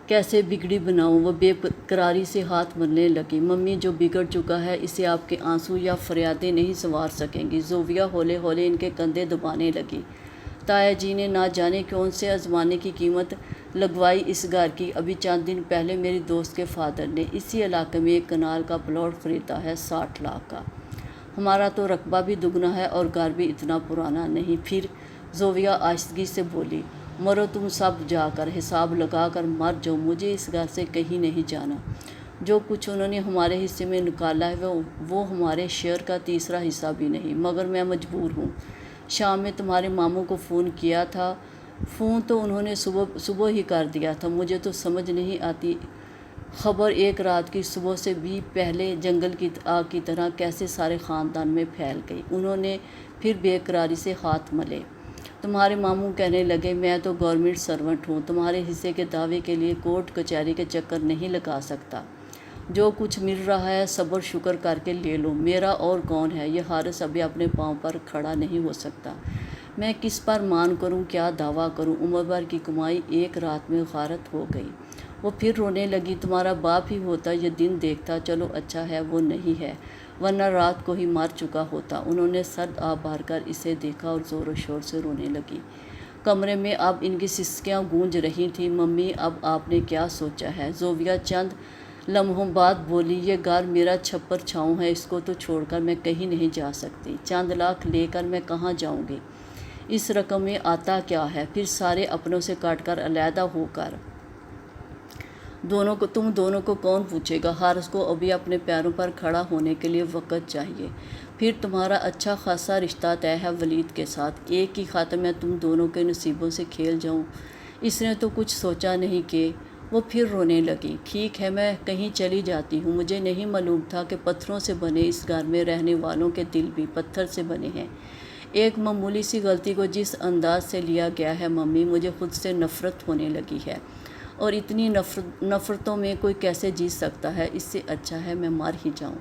کیسے بگڑی بناؤں؟ وہ بے قراری سے ہاتھ ملنے لگی۔ ممی، جو بگڑ چکا ہے اسے آپ کے آنسو یا فریادیں نہیں سنوار سکیں گی۔ زوبیہ ہولے ہولے ان کے کندھے دبانے لگی۔ تایا جی نے نہ جانے کون سے آزمانے کی قیمت لگوائی اس گھر کی۔ ابھی چند دن پہلے میری دوست کے فادر نے اسی علاقے میں ایک کنال کا پلاٹ خریدا ہے 60 لاکھ کا۔ ہمارا تو رقبہ بھی دگنا ہے اور گھر بھی اتنا پرانا نہیں۔ پھر زوبیہ آہستگی سے بولی، مرو تم سب جا کر حساب لگا کر مر جاؤ، مجھے اس گھر سے کہیں نہیں جانا۔ جو کچھ انہوں نے ہمارے حصے میں نکالا ہے وہ ہمارے شیئر کا تیسرا حصہ بھی نہیں، مگر میں مجبور ہوں۔ شام میں تمہارے ماموں کو فون کیا تھا، فون تو انہوں نے صبح ہی کر دیا تھا۔ مجھے تو سمجھ نہیں آتی خبر ایک رات کی صبح سے بھی پہلے جنگل کی آگ کی طرح کیسے سارے خاندان میں پھیل گئی۔ انہوں نے پھر بے قراری سے ہاتھ ملے۔ تمہارے ماموں کہنے لگے، میں تو گورنمنٹ سرونٹ ہوں، تمہارے حصے کے دعوے کے لیے کورٹ کچہری کے چکر نہیں لگا سکتا۔ جو کچھ مل رہا ہے صبر شکر کر کے لے لو۔ میرا اور کون ہے؟ یہ حارث ابھی اپنے پاؤں پر کھڑا نہیں ہو سکتا۔ میں کس پر مان کروں، کیا دعویٰ کروں؟ عمر بھر کی کمائی ایک رات میں غارت ہو گئی۔ وہ پھر رونے لگی۔ تمہارا باپ ہی ہوتا یہ دن دیکھتا، چلو اچھا ہے وہ نہیں ہے، ورنہ رات کو ہی مر چکا ہوتا۔ انہوں نے سرد آب بھر کر اسے دیکھا اور زور و شور سے رونے لگی۔ کمرے میں اب ان کی سسکیاں گونج رہی تھیں۔ ممی، اب آپ نے کیا سوچا ہے؟ زوبیہ چند لمحوں بعد بولی، یہ گھر میرا چھپر چھاؤں ہے، اس کو تو چھوڑ کر میں کہیں نہیں جا سکتی۔ چند لاکھ لے کر میں کہاں جاؤں گی؟ اس رقم میں آتا کیا ہے؟ پھر سارے اپنوں سے کاٹ کر علیحدہ ہو کر تم دونوں کو کون پوچھے گا؟ حارث کو ابھی اپنے پیروں پر کھڑا ہونے کے لیے وقت چاہیے۔ پھر تمہارا اچھا خاصا رشتہ طے ہے ولید کے ساتھ، ایک کی خاطر میں تم دونوں کے نصیبوں سے کھیل جاؤں؟ اس نے تو کچھ سوچا نہیں کہ وہ پھر رونے لگی۔ ٹھیک ہے، میں کہیں چلی جاتی ہوں۔ مجھے نہیں معلوم تھا کہ پتھروں سے بنے اس گھر میں رہنے والوں کے دل بھی پتھر سے بنے ہیں۔ ایک معمولی سی غلطی کو جس انداز سے لیا گیا ہے ممی، مجھے خود سے نفرت ہونے لگی ہے، اور اتنی نفرتوں میں کوئی کیسے جیت سکتا ہے؟ اس سے اچھا ہے میں مر ہی جاؤں۔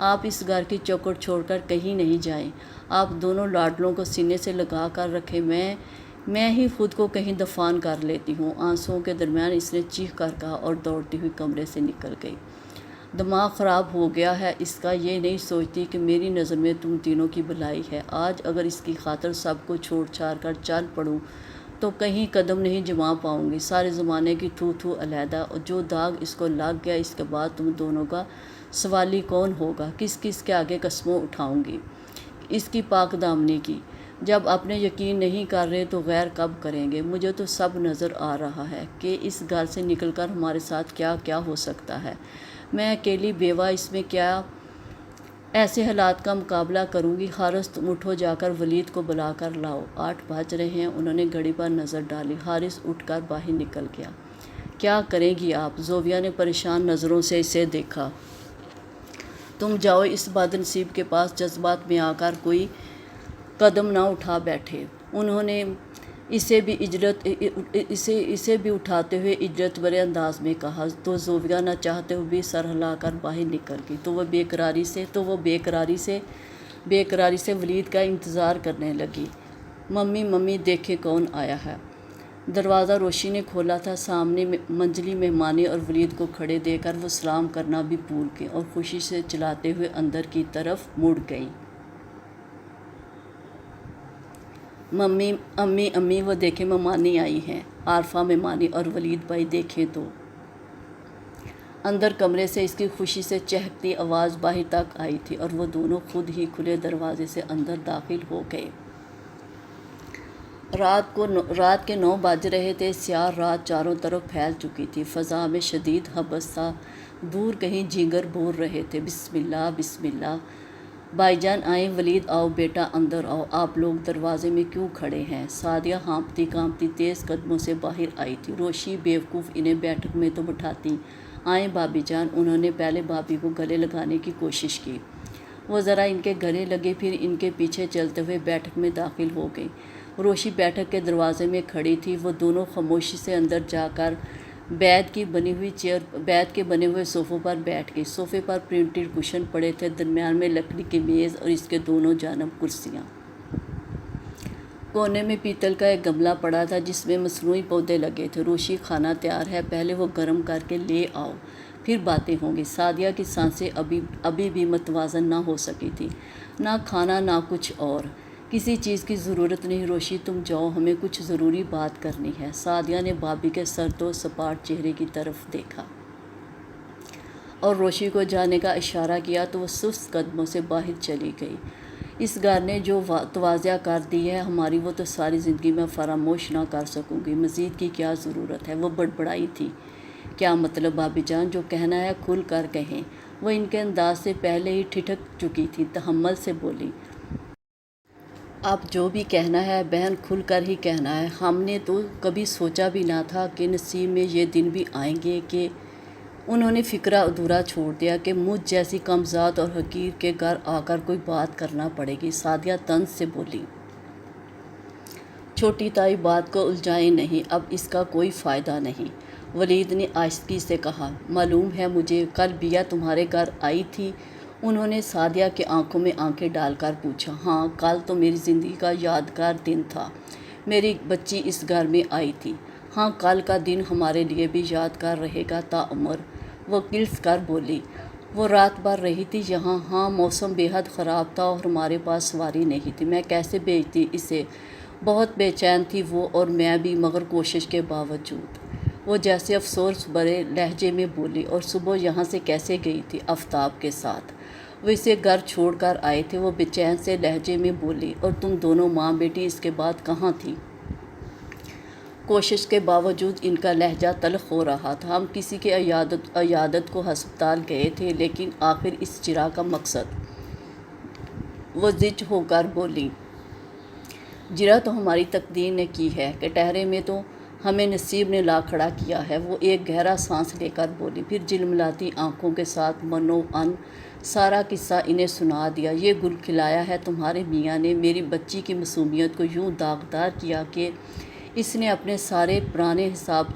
آپ اس گھر کی چوکھٹ چھوڑ کر کہیں نہیں جائیں۔ آپ دونوں لاڈلوں کو سینے سے لگا کر رکھیں، میں ہی خود کو کہیں دفن کر لیتی ہوں۔ آنسوؤں کے درمیان اس نے چیخ کر کہا اور دوڑتی ہوئی کمرے سے نکل گئی۔ دماغ خراب ہو گیا ہے اس کا، یہ نہیں سوچتی کہ میری نظر میں تم تینوں کی بھلائی ہے۔ آج اگر اس کی خاطر سب کو چھوڑ چھاڑ کر چل پڑوں تو کہیں قدم نہیں جما پاؤں گی۔ سارے زمانے کی تھو تھو علیحدہ، اور جو داغ اس کو لگ گیا اس کے بعد تم دونوں کا سوالی کون ہوگا؟ کس کس کے آگے قسموں اٹھاؤں گی اس کی پاک دامنی کی؟ جب اپنے یقین نہیں کر رہے تو غیر کب کریں گے؟ مجھے تو سب نظر آ رہا ہے کہ اس گھر سے نکل کر ہمارے ساتھ کیا کیا ہو سکتا ہے۔ میں اکیلی بیوہ اس میں کیا ایسے حالات کا مقابلہ کروں گی؟ حارث، تم اٹھو، جا کر ولید کو بلا کر لاؤ، 8 بج رہے ہیں۔ انہوں نے گھڑی پر نظر ڈالی۔ حارث اٹھ کر باہر نکل گیا۔ کیا کریں گی آپ؟ زوبیہ نے پریشان نظروں سے اسے دیکھا۔ تم جاؤ، اس بد نصیب کے پاس جذبات میں آ کر کوئی قدم نہ اٹھا بیٹھے۔ انہوں نے اسے بھی اٹھاتے ہوئے اجرت بھرے انداز میں کہا، تو زوبیہ نہ چاہتے ہوئے بھی سر ہلا کر باہر نکل گئی۔ تو وہ بے قراری سے ولید کا انتظار کرنے لگی۔ ممی دیکھیں کون آیا ہے۔ دروازہ روشی نے کھولا تھا۔ سامنے منجلی مہمانی اور ولید کو کھڑے دیکھ کر وہ سلام کرنا بھی بھول گئی اور خوشی سے چلاتے ہوئے اندر کی طرف مڑ گئی۔ امی وہ دیکھیں مہمانی آئی ہیں، عارفہ مہمانی اور ولید بھائی، دیکھیں تو۔ اندر کمرے سے اس کی خوشی سے چہکتی آواز باہر تک آئی تھی اور وہ دونوں خود ہی کھلے دروازے سے اندر داخل ہو گئے۔ رات کے 9 بج رہے تھے۔ سیاہ رات چاروں طرف پھیل چکی تھی۔ فضا میں شدید حبس تھا۔ دور کہیں جھینگر بول رہے تھے، بسم اللہ بسم اللہ۔ بھائی جان آئیں، ولید آؤ بیٹا اندر آؤ، آپ لوگ دروازے میں کیوں کھڑے ہیں؟ سعدیہ ہانپتی کانپتی تیز قدموں سے باہر آئی تھی۔ روشی بیوقوف انہیں بیٹھک میں تو بٹھاتی۔ آئیں بھابی جان۔ انہوں نے پہلے بھابی کو گلے لگانے کی کوشش کی۔ وہ ذرا ان کے گلے لگے، پھر ان کے پیچھے چلتے ہوئے بیٹھک میں داخل ہو گئی۔ روشی بیٹھک کے دروازے میں کھڑی تھی۔ وہ دونوں خاموشی سے اندر جا کر بیت کے بنے ہوئے صوفوں پر بیٹھ گئی۔ صوفے پر پرنٹڈ کشن پڑے تھے، درمیان میں لکڑی کی میز اور اس کے دونوں جانب کرسیاں۔ کونے میں پیتل کا ایک گملہ پڑا تھا جس میں مصنوعی پودے لگے تھے۔ روشی کھانا تیار ہے، پہلے وہ گرم کر کے لے آؤ، پھر باتیں ہوں گی۔ سعدیہ کی سانسیں ابھی بھی متوازن نہ ہو سکی تھی، نہ کھانا نہ کچھ اور۔ کسی چیز کی ضرورت نہیں روشی، تم جاؤ، ہمیں کچھ ضروری بات کرنی ہے۔ سعدیہ نے بھابی کے سرد و سپاٹ چہرے کی طرف دیکھا اور روشی کو جانے کا اشارہ کیا تو وہ سست قدموں سے باہر چلی گئی۔ اس گھر نے جو توازیہ کر دی ہے ہماری، وہ تو ساری زندگی میں فراموش نہ کر سکوں گی۔ مزید کی کیا ضرورت ہے؟ وہ بڑبڑائی تھی۔ کیا مطلب بھابی جان؟ جو کہنا ہے کھل کر کہیں۔ وہ ان کے انداز سے پہلے ہی ٹھٹک چکی تھی، تحمل سے بولی۔ اب جو بھی کہنا ہے بہن کھل کر ہی کہنا ہے۔ ہم نے تو کبھی سوچا بھی نہ تھا کہ نصیب میں یہ دن بھی آئیں گے کہ… انہوں نے فقرہ ادھورا چھوڑ دیا کہ مجھ جیسی کمذات اور حقیر کے گھر آ کر کوئی بات کرنا پڑے گی۔ سعدیہ طنز سے بولی۔ چھوٹی تائی بات کو الجھائیں نہیں، اب اس کا کوئی فائدہ نہیں۔ ولید نے آہستگی سے کہا۔ معلوم ہے مجھے، کل بیا تمہارے گھر آئی تھی؟ انہوں نے سعدیہ کی آنکھوں میں آنکھیں ڈال کر پوچھا۔ ہاں، کل تو میری زندگی کا یادگار دن تھا۔ میری بچی اس گھر میں آئی تھی۔ ہاں، کل کا دن ہمارے لیے بھی یادگار رہے گا تا عمر، وہ کلف کر بولی۔ وہ رات بھر رہی تھی یہاں؟ ہاں، موسم بے حد خراب تھا اور ہمارے پاس سواری نہیں تھی، میں کیسے بھیجتی اسے؟ بہت بے چین تھی وہ اور میں بھی، مگر کوشش کے باوجود۔ وہ جیسے افسوس بھرے لہجے میں بولی۔ اور صبح یہاں سے کیسے گئی تھی؟ آفتاب کے ساتھ۔ وہ اسے گھر چھوڑ کر آئے تھے، وہ بے چین سے لہجے میں بولی۔ اور تم دونوں ماں بیٹی اس کے بعد کہاں تھی؟ کوشش کے باوجود ان کا لہجہ تلخ ہو رہا تھا۔ ہم کسی کی عیادت کو ہسپتال گئے تھے، لیکن آخر اس چرا کا مقصد… وہ زج ہو کر بولی۔ جرا تو ہماری تقدیر نے کی ہے، کٹہرے میں تو ہمیں نصیب نے لا کھڑا کیا ہے۔ وہ ایک گہرا سانس لے کر بولی، پھر جلملاتی آنکھوں کے ساتھ منوعن سارا قصہ انہیں سنا دیا۔ یہ گل کھلایا ہے تمہارے میاں نے، میری بچی کی معصومیت کو یوں داغدار کیا کہ اس نے اپنے سارے پرانے حساب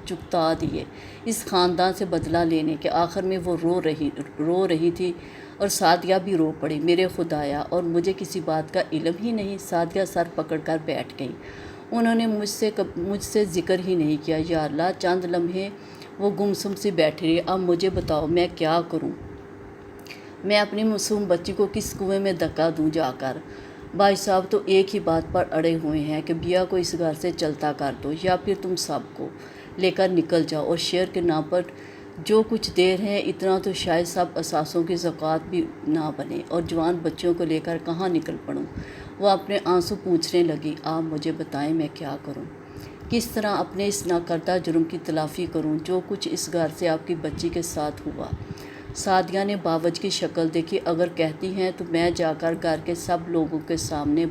چکتا دیے، اس خاندان سے بدلہ لینے کے۔ آخر میں وہ رو رہی تھی اور سعدیہ بھی رو پڑی۔ میرے خدایا، اور مجھے کسی بات کا علم ہی نہیں؟ سعدیہ سر پکڑ کر بیٹھ گئی۔ انہوں نے مجھ سے ذکر ہی نہیں کیا۔ یا اللہ! چند لمحے وہ گمسم سی بیٹھی رہی۔ اب مجھے بتاؤ میں کیا کروں؟ میں اپنی معصوم بچی کو کس کنویں میں دھکا دوں جا کر؟ بھائی صاحب تو ایک ہی بات پر اڑے ہوئے ہیں کہ بیا کو اس گھر سے چلتا کر دو، یا پھر تم سب کو لے کر نکل جاؤ۔ اور شعر کے نام پر جو کچھ دیر ہے، اتنا تو شاید سب اثاثوں کی زکوٰۃ بھی نہ بنے، اور جوان بچوں کو لے کر کہاں نکل پڑوں؟ وہ اپنے آنسو پوچھنے لگی۔ آپ مجھے بتائیں میں کیا کروں؟ کس طرح اپنے اس ناکردہ جرم کی تلافی کروں جو کچھ اس گھر سے آپ کی بچی کے ساتھ ہوا؟ سعدیہ نے باوج کی شکل دیکھی۔ اگر کہتی ہیں تو میں جا کر گھر کے سب لوگوں کے سامنے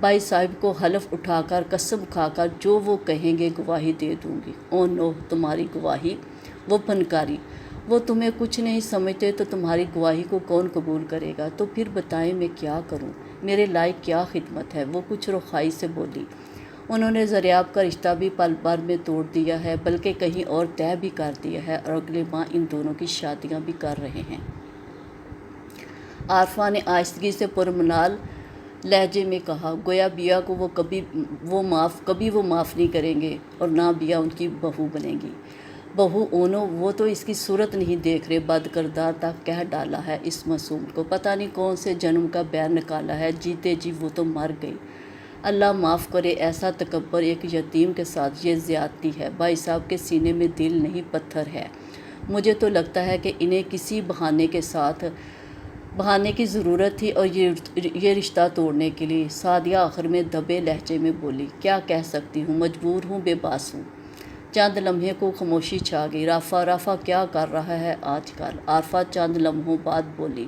بھائی صاحب کو حلف اٹھا کر، قسم کھا کر، جو وہ کہیں گے گواہی دے دوں گی۔ او نو! تمہاری گواہی؟ وہ پھنکاری۔ وہ تمہیں کچھ نہیں سمجھتے تو تمہاری گواہی کو کون قبول کرے گا؟ تو پھر بتائیں میں کیا کروں؟ میرے لائق کیا خدمت ہے؟ وہ کچھ رخائی سے بولی۔ انہوں نے زریاب کا رشتہ بھی پل بھر میں توڑ دیا ہے، بلکہ کہیں اور طے بھی کر دیا ہے، اور اگلے ماہ ان دونوں کی شادیاں بھی کر رہے ہیں۔ عارفہ نے آہستگی سے پرملال لہجے میں کہا، گویا بیا کو کبھی وہ معاف نہیں کریں گے، اور نہ بیا ان کی بہو بنے گی۔ بہو؟ اونو! وہ تو اس کی صورت نہیں دیکھ رہے، بد کردار تک کہہ ڈالا ہے اس معصوم کو، پتہ نہیں کون سے جنم کا بیر نکالا ہے، جیتے جی وہ تو مر گئی۔ اللہ معاف کرے، ایسا تکبر ایک یتیم کے ساتھ، یہ زیادتی ہے۔ بھائی صاحب کے سینے میں دل نہیں پتھر ہے۔ مجھے تو لگتا ہے کہ انہیں کسی بہانے کی ضرورت تھی اور یہ رشتہ توڑنے کے لیے۔ سعدیہ آخر میں دبے لہجے میں بولی، کیا کہہ سکتی ہوں، مجبور ہوں، بے باس ہوں۔ چند لمحے کو خاموشی چھا گئی۔ رافع کیا کر رہا ہے آج کل؟ عارفہ چند لمحوں بعد بولی،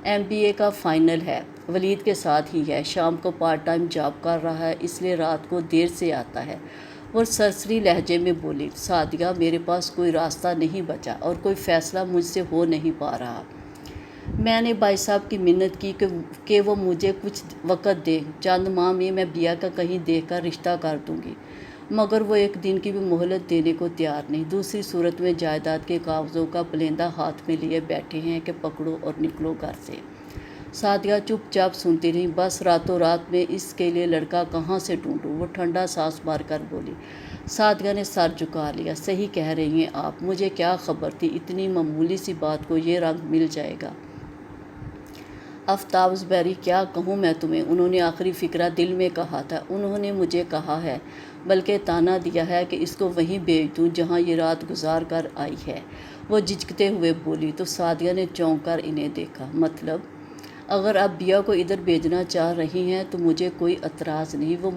MBA کا فائنل ہے، ولید کے ساتھ ہی ہے، شام کو پارٹ ٹائم جاب کر رہا ہے، اس لیے رات کو دیر سے آتا ہے۔ وہ سرسری لہجے میں بولی، سعدیہ میرے پاس کوئی راستہ نہیں بچا اور کوئی فیصلہ مجھ سے ہو نہیں پا رہا۔ میں نے بھائی صاحب کی منت کی کہ وہ مجھے کچھ وقت دے، چند ماہ میں میں بیا کا کہیں دیکھ کر رشتہ کر دوں گی، مگر وہ ایک دن کی بھی مہلت دینے کو تیار نہیں۔ دوسری صورت میں جائیداد کے کاغذوں کا پلندہ ہاتھ میں لیے بیٹھے ہیں کہ پکڑو اور نکلو گھر سے۔ سعدیہ چپ چاپ سنتی رہی۔ بس راتوں رات میں اس کے لیے لڑکا کہاں سے ڈھونڈوں؟ وہ ٹھنڈا سانس مار کر بولی۔ سعدیہ نے سر جھکا لیا۔ صحیح کہہ رہی ہیں آپ، مجھے کیا خبر تھی اتنی معمولی سی بات کو یہ رنگ مل جائے گا۔ آفتاب زبیری، کیا کہوں میں تمہیں؟ انہوں نے آخری فقرہ دل میں کہا تھا۔ انہوں نے مجھے کہا ہے، بلکہ طعنہ دیا ہے کہ اس کو وہیں بھیج دوں جہاں یہ رات گزار کر آئی ہے۔ وہ جھجکتے ہوئے بولی تو سعدیہ نے چونک کر انہیں دیکھا۔ مطلب؟ اگر آپ بیا کو ادھر بھیجنا چاہ رہی ہیں تو مجھے کوئی اعتراض نہیں، وہ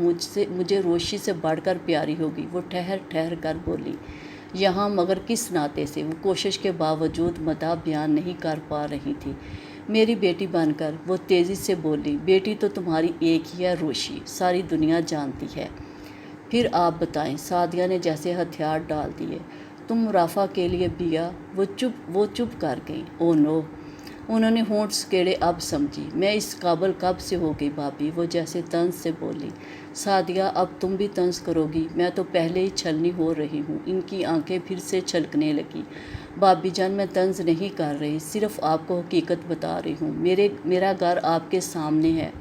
مجھے روشی سے بڑھ کر پیاری ہوگی۔ وہ ٹھہر کر بولی، یہاں مگر کس ناطے سے؟ وہ کوشش کے باوجود مدح بیان نہیں کر پا رہی تھی۔ میری بیٹی بن کر، وہ تیزی سے بولی۔ بیٹی تو تمہاری ایک ہی ہے روشی، ساری دنیا جانتی ہے۔ پھر آپ بتائیں۔ سعدیہ نے جیسے ہتھیار ڈال دیے۔ تم رافع کے لیے بیا؟ وہ چپ کر گئی۔ او نو! انہوں نے ہونٹ سکیڑے۔ اب سمجھی میں اس قابل کب سے ہو گئی بھابی؟ وہ جیسے طنز سے بولی۔ سعدیہ اب تم بھی طنز کرو گی؟ میں تو پہلے ہی چھلنی ہو رہی ہوں۔ ان کی آنکھیں پھر سے چھلکنے لگی۔ بھابی جان میں طنز نہیں کر رہی، صرف آپ کو حقیقت بتا رہی ہوں۔ میرا گھر آپ کے سامنے ہے،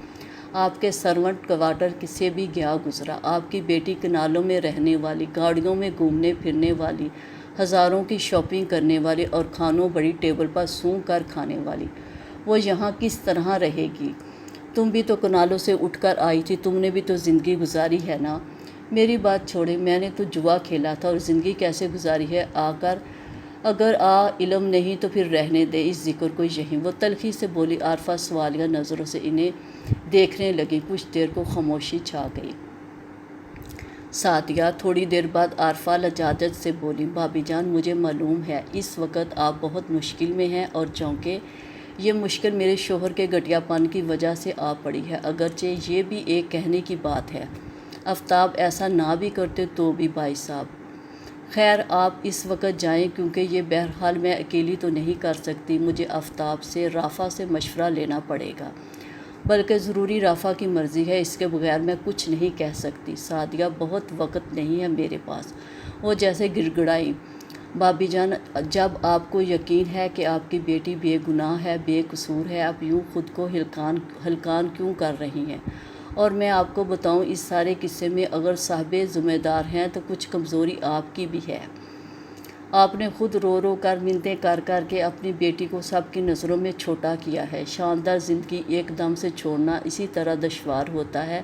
آپ کے سرونٹ کوارٹر سے بھی گیا گزرا۔ آپ کی بیٹی کنالوں میں رہنے والی، گاڑیوں میں گھومنے پھرنے والی، ہزاروں کی شاپنگ کرنے والی اور کھانوں بڑی ٹیبل پر سونگھ کر کھانے والی، وہ یہاں کس طرح رہے گی؟ تم بھی تو کنالوں سے اٹھ کر آئی تھی، تم نے بھی تو زندگی گزاری ہے نا؟ میری بات چھوڑے، میں نے تو جوا کھیلا تھا اور زندگی کیسے گزاری ہے اگر علم نہیں تو پھر رہنے دے اس ذکر کو یہیں۔ وہ تلخی سے بولی۔ عارفہ سوالیہ نظروں سے انہیں دیکھنے لگی۔ کچھ دیر کو خاموشی چھا گئی۔ سعدیہ تھوڑی دیر بعد عارفہ لجاجت سے بولی، بھابی جان مجھے معلوم ہے اس وقت آپ بہت مشکل میں ہیں اور چونکہ یہ مشکل میرے شوہر کے گھٹیا پن کی وجہ سے آ پڑی ہے، اگرچہ یہ بھی ایک کہنے کی بات ہے۔ آفتاب ایسا نہ بھی کرتے تو بھی بھائی صاحب۔ خیر آپ اس وقت جائیں کیونکہ یہ بہرحال میں اکیلی تو نہیں کر سکتی، مجھے آفتاب سے، رافع سے مشورہ لینا پڑے گا، بلکہ ضروری رافع کی مرضی ہے، اس کے بغیر میں کچھ نہیں کہہ سکتی۔ سعدیہ بہت وقت نہیں ہے میرے پاس۔ وہ جیسے گڑ گڑائی۔ بھابی جان جب آپ کو یقین ہے کہ آپ کی بیٹی بے گناہ ہے، بے قصور ہے، آپ یوں خود کو ہلکان کیوں کر رہی ہیں؟ اور میں آپ کو بتاؤں اس سارے قصے میں اگر صاحب ذمہ دار ہیں تو کچھ کمزوری آپ کی بھی ہے۔ آپ نے خود رو کر منتیں کر کے اپنی بیٹی کو سب کی نظروں میں چھوٹا کیا ہے۔ شاندار زندگی ایک دم سے چھوڑنا اسی طرح دشوار ہوتا ہے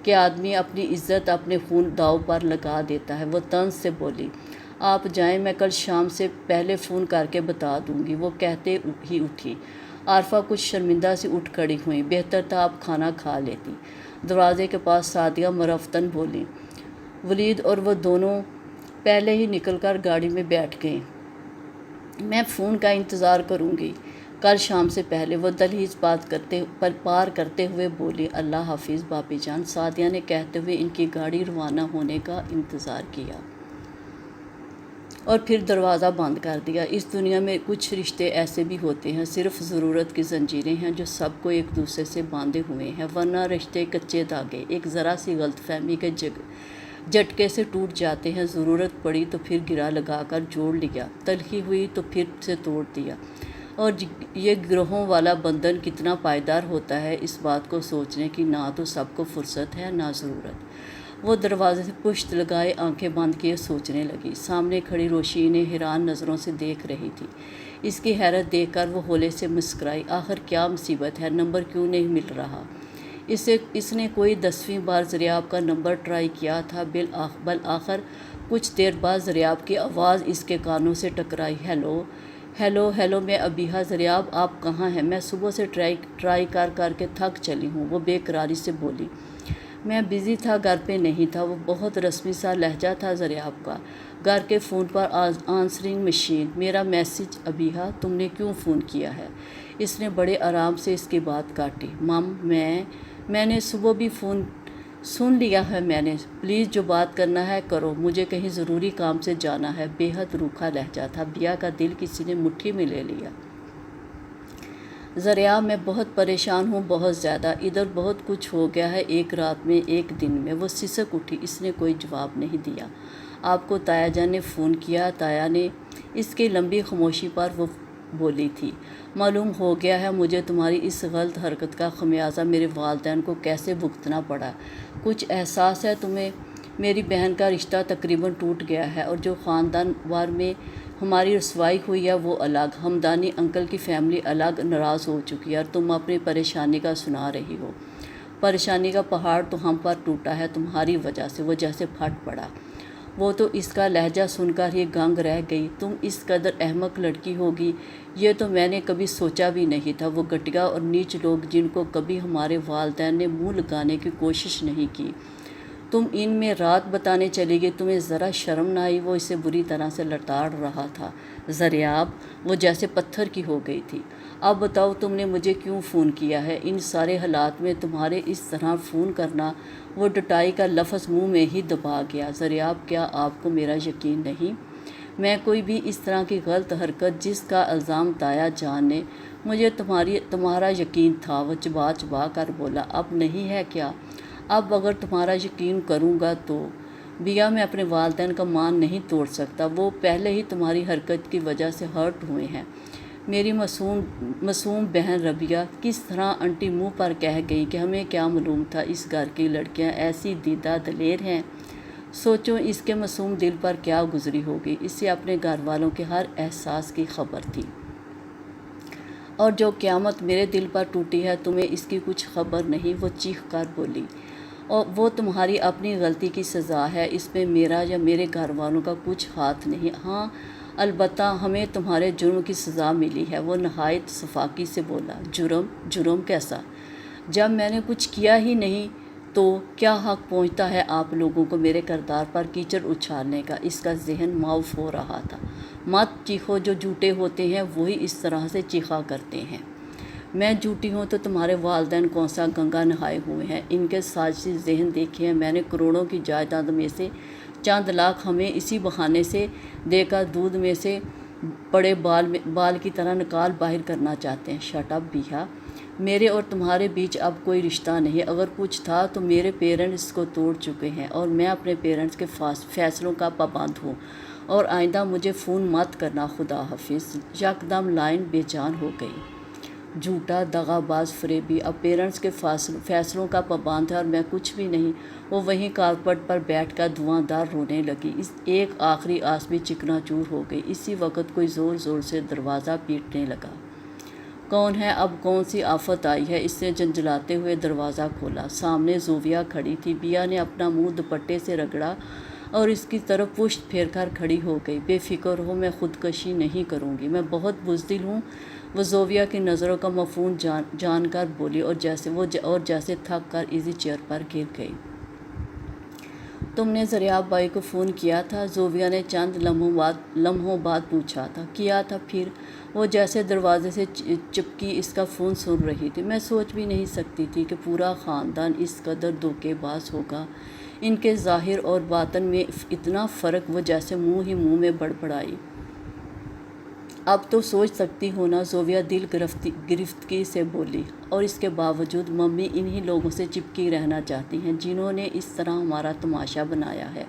کہ آدمی اپنی عزت اپنے خون داؤ پر لگا دیتا ہے۔ وہ طنز سے بولی، آپ جائیں، میں کل شام سے پہلے فون کر کے بتا دوں گی۔ وہ کہتے ہی اٹھی۔ عارفہ کچھ شرمندہ سی اٹھ کھڑی ہوئی۔ بہتر تھا آپ کھانا کھا لیتی۔ دروازے کے پاس سعدیہ مرفتاً بولی۔ ولید اور وہ دونوں پہلے ہی نکل کر گاڑی میں بیٹھ گئے۔ میں فون کا انتظار کروں گی کل شام سے پہلے، وہ دہلیز پار کرتے ہوئے بولی۔ اللہ حافظ بھابی جان، سعدیہ نے کہتے ہوئے ان کی گاڑی روانہ ہونے کا انتظار کیا اور پھر دروازہ بند کر دیا۔ اس دنیا میں کچھ رشتے ایسے بھی ہوتے ہیں، صرف ضرورت کی زنجیریں ہیں جو سب کو ایک دوسرے سے باندھے ہوئے ہیں، ورنہ رشتے کچے دھاگے ایک ذرا سی غلط فہمی کے جھٹکے سے ٹوٹ جاتے ہیں۔ ضرورت پڑی تو پھر گرہ لگا کر جوڑ لیا، تلخی ہوئی تو پھر سے توڑ دیا، اور یہ گروہوں والا بندھن کتنا پائیدار ہوتا ہے اس بات کو سوچنے کی نہ تو سب کو فرصت ہے نہ ضرورت۔ وہ دروازے سے پشت لگائے آنکھیں بند کیے سوچنے لگی۔ سامنے کھڑی روشی انہیں حیران نظروں سے دیکھ رہی تھی۔ اس کی حیرت دیکھ کر وہ ہولے سے مسکرائی۔ آخر کیا مصیبت ہے؟ نمبر کیوں نہیں مل رہا؟ اس نے کوئی 10ویں بار زریاب کا نمبر ٹرائی کیا تھا۔ بالآخر کچھ دیر بعد زریاب کی آواز اس کے کانوں سے ٹکرائی۔ ہیلو ہیلو ہیلو، میں ابیحہ۔ زریاب آپ کہاں ہیں؟ میں صبح سے ٹرائی کر کے تھک چلی ہوں، وہ بے قراری سے بولی۔ میں بزی تھا، گھر پہ نہیں تھا۔ وہ بہت رسمی سا لہجہ تھا زریاب کا۔ گھر کے فون پر آنسرنگ مشین۔ میرا میسج ابیحہ، تم نے کیوں فون کیا ہے؟ اس نے بڑے آرام سے اس کی بات کاٹی۔ مم، میں نے صبح بھی فون سن لیا ہے میں نے۔ پلیز جو بات کرنا ہے کرو، مجھے کہیں ضروری کام سے جانا ہے۔ بے حد روکھا لہجہ تھا۔ بیا کا دل کسی نے مٹھی میں لے لیا۔ زریاب، میں بہت پریشان ہوں، بہت زیادہ۔ ادھر بہت کچھ ہو گیا ہے، ایک رات میں، ایک دن میں۔ وہ سسک اٹھی۔ اس نے کوئی جواب نہیں دیا۔ آپ کو تایا جان نے فون کیا؟ تایا نے؟ اس کی لمبی خاموشی پر وہ بولی تھی۔ معلوم ہو گیا ہے مجھے تمہاری اس غلط حرکت کا خمیازہ میرے والدین کو کیسے بھگتنا پڑا۔ کچھ احساس ہے تمہیں؟ میری بہن کا رشتہ تقریباً ٹوٹ گیا ہے، اور جو خاندان وار میں ہماری رسوائی ہوئی ہے وہ الگ۔ ہمدانی انکل کی فیملی الگ ناراض ہو چکی ہے، اور تم اپنی پریشانی کا سنا رہی ہو۔ پریشانی کا پہاڑ تو ہم پر ٹوٹا ہے تمہاری وجہ سے۔ وہ جیسے پھٹ پڑا۔ وہ تو اس کا لہجہ سن کر ہی دنگ رہ گئی۔ تم اس قدر احمق لڑکی ہوگی، یہ تو میں نے کبھی سوچا بھی نہیں تھا۔ وہ گھٹیا اور نیچ لوگ جن کو کبھی ہمارے والدین نے منہ لگانے کی کوشش نہیں کی، تم ان میں رات بتانے چلی گئی۔ تمہیں ذرا شرم نہ آئی؟ وہ اسے بری طرح سے لتاڑ رہا تھا۔ زریاب، وہ جیسے پتھر کی ہو گئی تھی۔ اب بتاؤ تم نے مجھے کیوں فون کیا ہے؟ ان سارے حالات میں تمہارے اس طرح فون کرنا۔ وہ ڈٹائی کا لفظ منہ میں ہی دبا گیا۔ زریاب، کیا آپ کو میرا یقین نہیں؟ میں کوئی بھی اس طرح کی غلط حرکت جس کا الزام تایا جان نے، مجھے تمہارا یقین تھا۔ وہ چبا کر بولا۔ اب نہیں ہے کیا؟ اب اگر تمہارا یقین کروں گا تو؟ بیا، میں اپنے والدین کا مان نہیں توڑ سکتا۔ وہ پہلے ہی تمہاری حرکت کی وجہ سے ہرٹ ہوئے ہیں۔ میری معصوم بہن ربیہ کس طرح آنٹی منہ پر کہہ گئی کہ ہمیں کیا معلوم تھا اس گھر کی لڑکیاں ایسی دیدہ دلیر ہیں۔ سوچو اس کے معصوم دل پر کیا گزری ہوگی۔ اسے اپنے گھر والوں کے ہر احساس کی خبر تھی، اور جو قیامت میرے دل پر ٹوٹی ہے تمہیں اس کی کچھ خبر نہیں۔ وہ چیخ کر بولی۔ اور وہ تمہاری اپنی غلطی کی سزا ہے، اس میں میرا یا میرے گھر والوں کا کچھ ہاتھ نہیں۔ ہاں البتہ ہمیں تمہارے جرم کی سزا ملی ہے۔ وہ نہایت شفقت سے بولا۔ جرم کیسا؟ جب میں نے کچھ کیا ہی نہیں تو کیا حق پہنچتا ہے آپ لوگوں کو میرے کردار پر کیچڑ اچھالنے کا؟ اس کا ذہن معاف ہو رہا تھا۔ مت چیخو، جو جھوٹے ہوتے ہیں وہی اس طرح سے چیخا کرتے ہیں۔ میں جھوٹی ہوں تو تمہارے والدین کون سا گنگا نہائے ہوئے ہیں؟ ان کے سازشی ذہن دیکھے ہیں میں نے۔ کروڑوں کی جائیداد میں سے چند لاکھ ہمیں اسی بہانے سے دے کر دودھ میں سے بڑے بال کی طرح نکال باہر کرنا چاہتے ہیں۔ شٹ اپ بیہا، میرے اور تمہارے بیچ اب کوئی رشتہ نہیں۔ اگر کچھ تھا تو میرے پیرنٹس کو توڑ چکے ہیں، اور میں اپنے پیرنٹس کے فیصلوں کا پابند ہوں۔ اور آئندہ مجھے فون مت کرنا۔ خدا حافظ۔ یکدم لائن بے جان ہو گئی۔ جھوٹا، دغا باز، فریبی، اب پیرنٹس کے فیصلوں کا پابند ہے اور میں کچھ بھی نہیں۔ وہ وہیں کارپٹ پر بیٹھ کر دھواں دار رونے لگی۔ ایک آخری آس بھی چکنا چور ہو گئی۔ اسی وقت کوئی زور زور سے دروازہ پیٹنے لگا۔ کون ہے؟ اب کون سی آفت آئی ہے؟ اس نے جھنجھلاتے ہوئے دروازہ کھولا۔ سامنے زوویہ کھڑی تھی۔ بیا نے اپنا منہ دوپٹے سے رگڑا اور اس کی طرف پشت پھیر کر کھڑی ہو گئی۔ بے فکر ہو، میں خودکشی نہیں کروں گی، میں بہت بزدل ہوں۔ وہ زوویہ کی نظروں کا مفہوم جان کر بولی، اور جیسے تھک کر ایزی چیئر پر گر گئی۔ تم نے زریاب بھائی کو فون کیا تھا؟ زوویہ نے چند لمحوں بعد پوچھا تھا۔ کیا تھا پھر؟ وہ جیسے دروازے سے چپکی اس کا فون سن رہی تھی۔ میں سوچ بھی نہیں سکتی تھی کہ پورا خاندان اس قدر دھوکے باز ہوگا۔ ان کے ظاہر اور باطن میں اتنا فرق۔ وہ جیسے منہ ہی منہ میں بڑبڑائی۔ اب تو سوچ سکتی ہو نا، زوویہ دل گرفتگی سے بولی۔ اور اس کے باوجود ممی انہی لوگوں سے چپکی رہنا چاہتی ہیں جنہوں نے اس طرح ہمارا تماشا بنایا ہے۔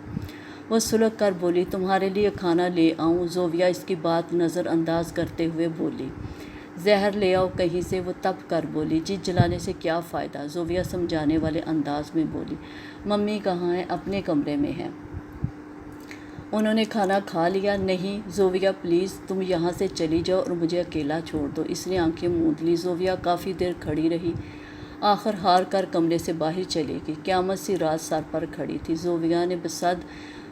وہ سلگ کر بولی۔ تمہارے لیے کھانا لے آؤں؟ زوویہ اس کی بات نظر انداز کرتے ہوئے بولی۔ زہر لے آؤ کہیں سے؟ وہ تپ کر بولی۔ جی جلانے سے کیا فائدہ؟ زوویہ سمجھانے والے انداز میں بولی۔ ممی کہاں ہیں؟ اپنے کمرے میں ہیں۔ انہوں نے کھانا کھا لیا؟ نہیں۔ زوویہ پلیز تم یہاں سے چلی جاؤ اور مجھے اکیلا چھوڑ دو۔ اس نے آنکھیں موند لی۔ زوویہ کافی دیر کھڑی رہی۔ آخر ہار کر کمرے سے باہر چلی گئی۔ قیامت سی رات سر پر کھڑی تھی۔ زوویہ نے بصد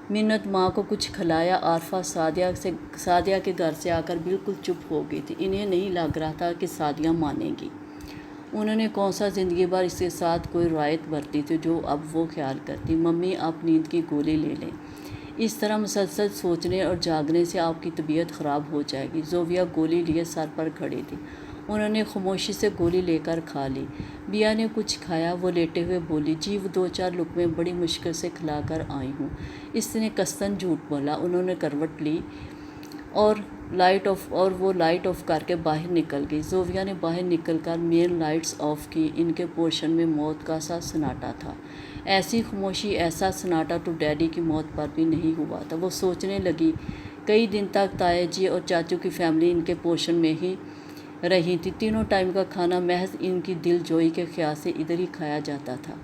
منت ماں کو کچھ کھلایا۔ عارفہ سعدیہ کے گھر سے آ کر بالکل چپ ہو گئی تھی۔ انہیں نہیں لگ رہا تھا کہ سعدیہ مانے گی۔ انہوں نے کون سا زندگی بھر اس کے ساتھ کوئی روایت برتی تھی جو اب وہ خیال کرتی، ممی آپ نیند کی گولی لے لیں، اس طرح مسلسل سوچنے اور جاگنے سے آپ کی طبیعت خراب ہو جائے گی۔ زوویہ گولی لیے سر پر کھڑی تھی۔ انہوں نے خاموشی سے گولی لے کر کھا لی۔ بیا نے کچھ کھایا، وہ لیٹے ہوئے بولی، جی وہ 2-4 لقمے بڑی مشکل سے کھلا کر آئی ہوں۔ اس نے قصداً جھوٹ بولا۔ انہوں نے کروٹ لی اور وہ لائٹ آف کر کے باہر نکل گئی۔ زوویہ نے باہر نکل کر مین لائٹس آف کی۔ ان کے پورشن میں موت کا سا سناٹا تھا۔ ایسی خاموشی، ایسا سناٹا تو ڈیڈی کی موت پر بھی نہیں ہوا تھا۔ وہ سوچنے لگی، کئی دن تک تایا جی اور چاچو کی فیملی ان کے پورشن میں ہی رہی تھی۔ تینوں ٹائم کا کھانا محض ان کی دل جوئی کے خیال سے ادھر ہی کھایا جاتا تھا۔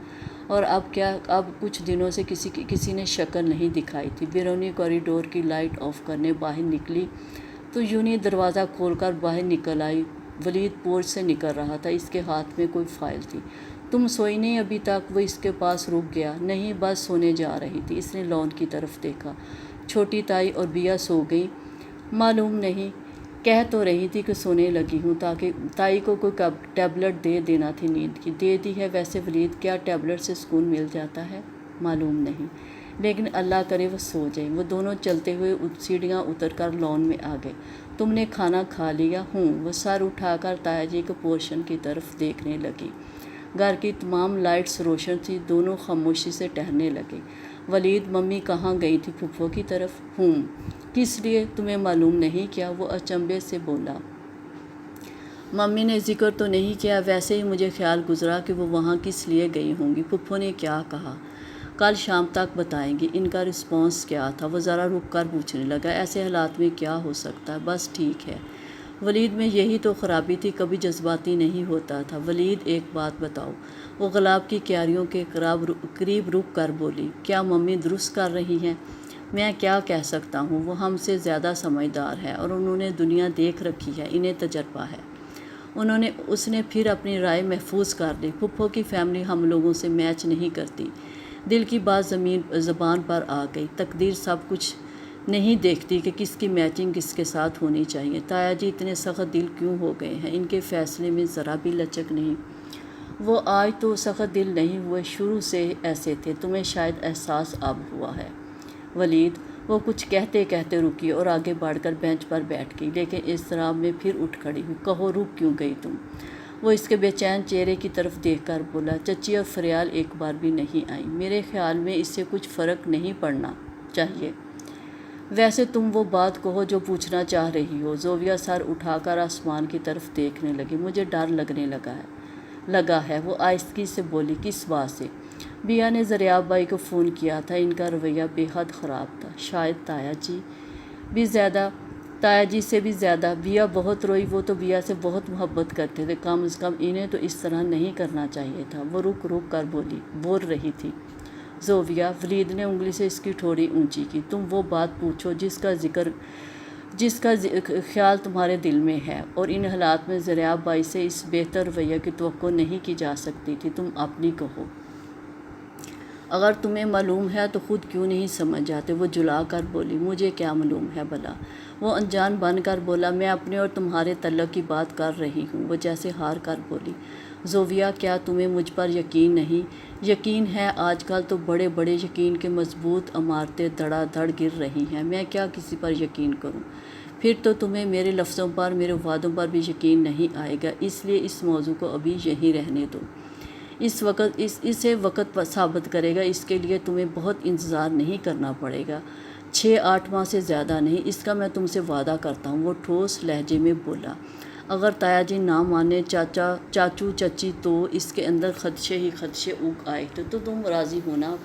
اور اب کچھ دنوں سے کسی نے شکل نہیں دکھائی تھی۔ بیرونی کوریڈور کی لائٹ آف کرنے باہر نکلی تو یونہی دروازہ کھول کر باہر نکل آئی۔ ولید پورچ سے نکل رہا تھا، اس کے ہاتھ میں کوئی فائل تھی۔ تم سوئی نہیں ابھی تک؟ وہ اس کے پاس رک گیا۔ نہیں، بس سونے جا رہی تھی۔ اس نے لان کی طرف دیکھا۔ چھوٹی تائی اور بیا سو گئی؟ معلوم نہیں، کہہ تو رہی تھی کہ سونے لگی ہوں، تاکہ تائی کو کوئی ٹیبلٹ دے دینا تھی نیند کی۔ دے دی ہے ویسے ولید، کیا ٹیبلٹ سے سکون مل جاتا ہے؟ معلوم نہیں، لیکن اللہ کرے وہ سو جائے۔ وہ دونوں چلتے ہوئے سیڑھیاں اتر کر لان میں آ گئے۔ تم نے کھانا کھا لیا؟ ہوں۔ وہ سر اٹھا کر تایا جی کے پورشن کی طرف دیکھنے لگی۔ گھر کی تمام لائٹس روشن تھی۔ دونوں خاموشی سے ٹہلنے لگے۔ ولید، ممی کہاں گئی تھی؟ پھپھو کی طرف۔ ہوں۔ کس لیے؟ تمہیں معلوم نہیں کیا؟ وہ اچنبھے سے بولا۔ ممی نے ذکر تو نہیں کیا، ویسے ہی مجھے خیال گزرا کہ وہ وہاں کس لیے گئی ہوں گی۔ پھپھو نے کیا کہا؟ کل شام تک بتائیں گی۔ ان کا رسپانس کیا تھا؟ وہ ذرا رک کر پوچھنے لگا۔ ایسے حالات میں کیا ہو سکتا ہے؟ بس ٹھیک ہے۔ ولید میں یہی تو خرابی تھی، کبھی جذباتی نہیں ہوتا تھا۔ ولید، ایک بات بتاؤ۔ وہ گلاب کی کیاریوں کے قریب رک کر بولی۔ کیا ممی درست کر رہی ہیں؟ میں کیا کہہ سکتا ہوں؟ وہ ہم سے زیادہ سمجھدار ہے اور انہوں نے دنیا دیکھ رکھی ہے، انہیں تجربہ ہے۔ اس نے پھر اپنی رائے محفوظ کر لی۔ پھپھو کی فیملی ہم لوگوں سے میچ نہیں کرتی۔ دل کی بات زبان پر آ گئی۔ تقدیر سب کچھ نہیں دیکھتی کہ کس کی میچنگ کس کے ساتھ ہونی چاہیے۔ تایا جی اتنے سخت دل کیوں ہو گئے ہیں؟ ان کے فیصلے میں ذرا بھی لچک نہیں۔ وہ آج تو سخت دل نہیں ہوئے، شروع سے ایسے تھے، تمہیں شاید احساس اب ہوا ہے۔ ولید، وہ کچھ کہتے کہتے رکی اور آگے بڑھ کر بینچ پر بیٹھ گئی، لیکن اضطراب میں پھر اٹھ کھڑی ہوئی۔ کہو، رک کیوں گئی تم؟ وہ اس کے بے چین چہرے کی طرف دیکھ کر بولا، چچی اور فریال ایک بار بھی نہیں آئی۔ میرے خیال میں اس سے کچھ فرق نہیں پڑنا چاہیے۔ ویسے تم وہ بات کہو جو پوچھنا چاہ رہی ہو۔ زوویہ سر اٹھا کر آسمان کی طرف دیکھنے لگی۔ مجھے ڈر لگنے لگا ہے، وہ آہستگی سے بولی۔ کس بات سے؟ بیا نے زریاب بھائی کو فون کیا تھا، ان کا رویہ بے حد خراب تھا۔ شاید تایا جی سے بھی زیادہ۔ بیا بہت روئی، وہ تو بیا سے بہت محبت کرتے تھے، کم از کم انہیں تو اس طرح نہیں کرنا چاہیے تھا۔ وہ رک کر بول رہی تھی۔ زوویہ، ولید نے انگلی سے اس کی ٹھوڑی اونچی کی، تم وہ بات پوچھو جس کا خیال تمہارے دل میں ہے، اور ان حالات میں زریاب بھائی سے اس بہتر رویہ کی توقع نہیں کی جا سکتی تھی۔ تم اپنی کہو۔ اگر تمہیں معلوم ہے تو خود کیوں نہیں سمجھ جاتے؟ وہ جلا کر بولی۔ مجھے کیا معلوم ہے بھلا؟ وہ انجان بن کر بولا۔ میں اپنے اور تمہارے تعلق کی بات کر رہی ہوں۔ وہ جیسے ہار کر بولی۔ زوویہ، کیا تمہیں مجھ پر یقین نہیں؟ یقین ہے، آج کل تو بڑے بڑے یقین کے مضبوط عمارتیں دھڑا دھڑ گر رہی ہیں، میں کیا کسی پر یقین کروں؟ پھر تو تمہیں میرے لفظوں پر، میرے وعدوں پر بھی یقین نہیں آئے گا، اس لیے اس موضوع کو ابھی یہیں رہنے دو۔ اسے وقت ثابت کرے گا، اس کے لیے تمہیں بہت انتظار نہیں کرنا پڑے گا، 6-8 ماہ سے زیادہ نہیں، اس کا میں تم سے وعدہ کرتا ہوں۔ وہ ٹھوس لہجے میں بولا۔ اگر تایا جی نہ مانے، چاچو چچی، تو اس کے اندر خدشے اگ آئے تو تم راضی ہونا،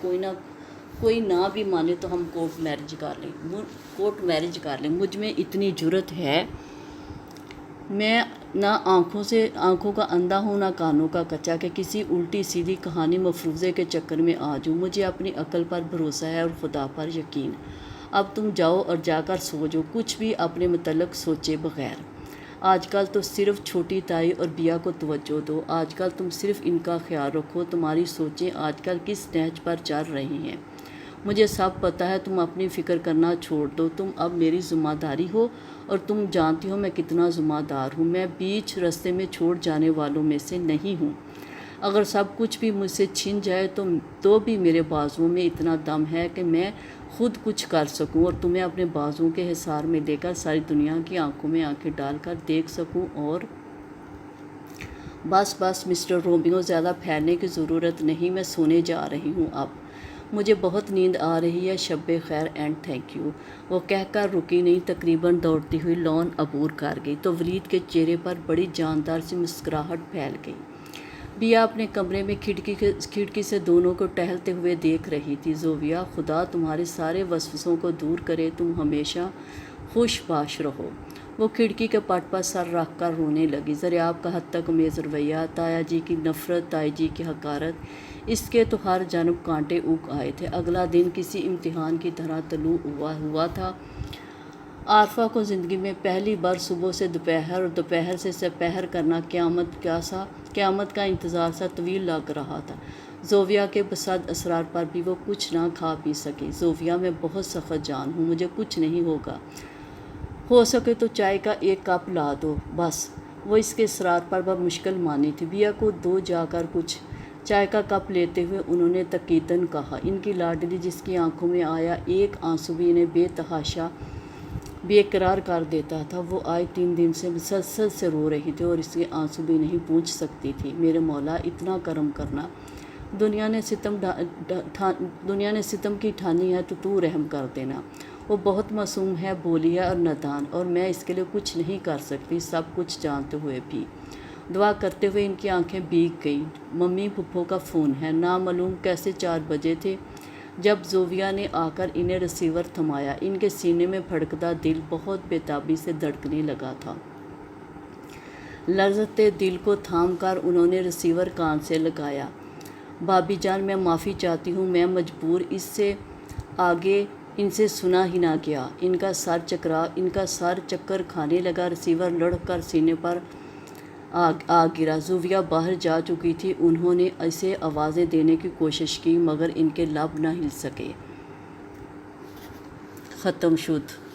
کوئی نہ بھی مانے تو ہم کورٹ میرج کر لیں۔ مجھ میں اتنی جرت ہے، میں نہ آنکھوں کا اندھا ہوں، نہ کانوں کا کچا، کہ کسی الٹی سیدھی کہانی مفروضے کے چکر میں آ جاؤں۔ مجھے اپنی عقل پر بھروسہ ہے اور خدا پر یقین۔ اب تم جاؤ اور جا کر سو جاؤ، کچھ بھی اپنے متعلق سوچے بغیر۔ آج کل تو صرف چھوٹی تائی اور بیا کو توجہ دو، آج کل تم صرف ان کا خیال رکھو، تمہاری سوچیں آج کل کس نہج پر چل رہی ہیں۔ مجھے سب پتہ ہے، تم اپنی فکر کرنا چھوڑ دو، تم اب میری ذمہ داری ہو اور تم جانتی ہو میں کتنا ذمہ دار ہوں۔ میں بیچ راستے میں چھوڑ جانے والوں میں سے نہیں ہوں۔ اگر سب کچھ بھی مجھ سے چھن جائے تو بھی میرے بازوؤں میں اتنا دم ہے کہ میں خود کچھ کر سکوں اور تمہیں اپنے بازوؤں کے حصار میں لے کر ساری دنیا کی آنکھوں میں آنکھیں ڈال کر دیکھ سکوں۔ اور بس مسٹر رومیو، زیادہ پھیلنے کی ضرورت نہیں، میں سونے جا رہی ہوں اب، مجھے بہت نیند آ رہی ہے، شب خیر اینڈ تھینک یو۔ وہ کہہ کر رکی نہیں، تقریباً دوڑتی ہوئی لان عبور کر گئی تو ولید کے چہرے پر بڑی جاندار سی مسکراہٹ پھیل گئی۔ بیا اپنے کمرے میں کھڑکی سے دونوں کو ٹہلتے ہوئے دیکھ رہی تھی۔ زوویا، خدا تمہارے سارے وسوسوں کو دور کرے، تم ہمیشہ خوش باش رہو۔ وہ کھڑکی کے پٹ پر سر رکھ کر رونے لگی۔ دریاب کا حد تک میز رویہ، تایا جی کی نفرت، تائی جی کی حقارت، اس کے تو ہر جانب کانٹے اگ آئے تھے۔ اگلا دن کسی امتحان کی طرح طلوع ہوا تھا۔ عارفہ کو زندگی میں پہلی بار صبح سے دوپہر اور دوپہر سے سپہر کرنا قیامت کا انتظار سا طویل لگ رہا تھا۔ زوویا کے بصد اسرار پر بھی وہ کچھ نہ کھا پی سکی۔ زوویا، میں بہت سخت جان ہوں، مجھے کچھ نہیں ہوگا، ہو سکے تو چائے کا ایک کپ لا دو بس۔ وہ اس کے اصرار پر بمشکل مانی تھی۔ بیا کو دو جا کر کچھ چائے کا کپ لیتے ہوئے انہوں نے تکیدن کہا۔ ان کی لاڈلی جس کی آنکھوں میں آیا ایک آنسو بھی انہیں بے تحاشا بے قرار کر دیتا تھا، وہ آج 3 دن سے مسلسل سے رو رہی تھی اور اس کے آنسو بھی نہیں پوچھ سکتی تھی۔ میرے مولا، اتنا کرم کرنا، دنیا نے ستم کی ٹھانی ہے تو رحم کر دینا۔ وہ بہت معصوم ہے، بولی ہے اور نادان، اور میں اس کے لیے کچھ نہیں کر سکتی، سب کچھ جانتے ہوئے بھی۔ دعا کرتے ہوئے ان کی آنکھیں بھیگ گئیں۔ ممی پھپھو کا فون ہے۔ نامعلوم کیسے 4 بجے تھے جب زوویا نے آ کر انہیں ریسیور تھمایا۔ ان کے سینے میں دھڑکتا دل بہت بے تابی سے دھڑکنے لگا تھا۔ لرزتے دل کو تھام کر انہوں نے ریسیور کان سے لگایا۔ بھابی جان، میں معافی چاہتی ہوں، میں مجبور، اس سے آگے ان سے سنا ہی نہ گیا۔ ان کا سر چکر کھانے لگا، ریسیور لڑک کر سینے پر آ گرا۔ زوویا باہر جا چکی تھی۔ انہوں نے اسے آوازیں دینے کی کوشش کی مگر ان کے لب نہ ہل سکے۔ ختم شد۔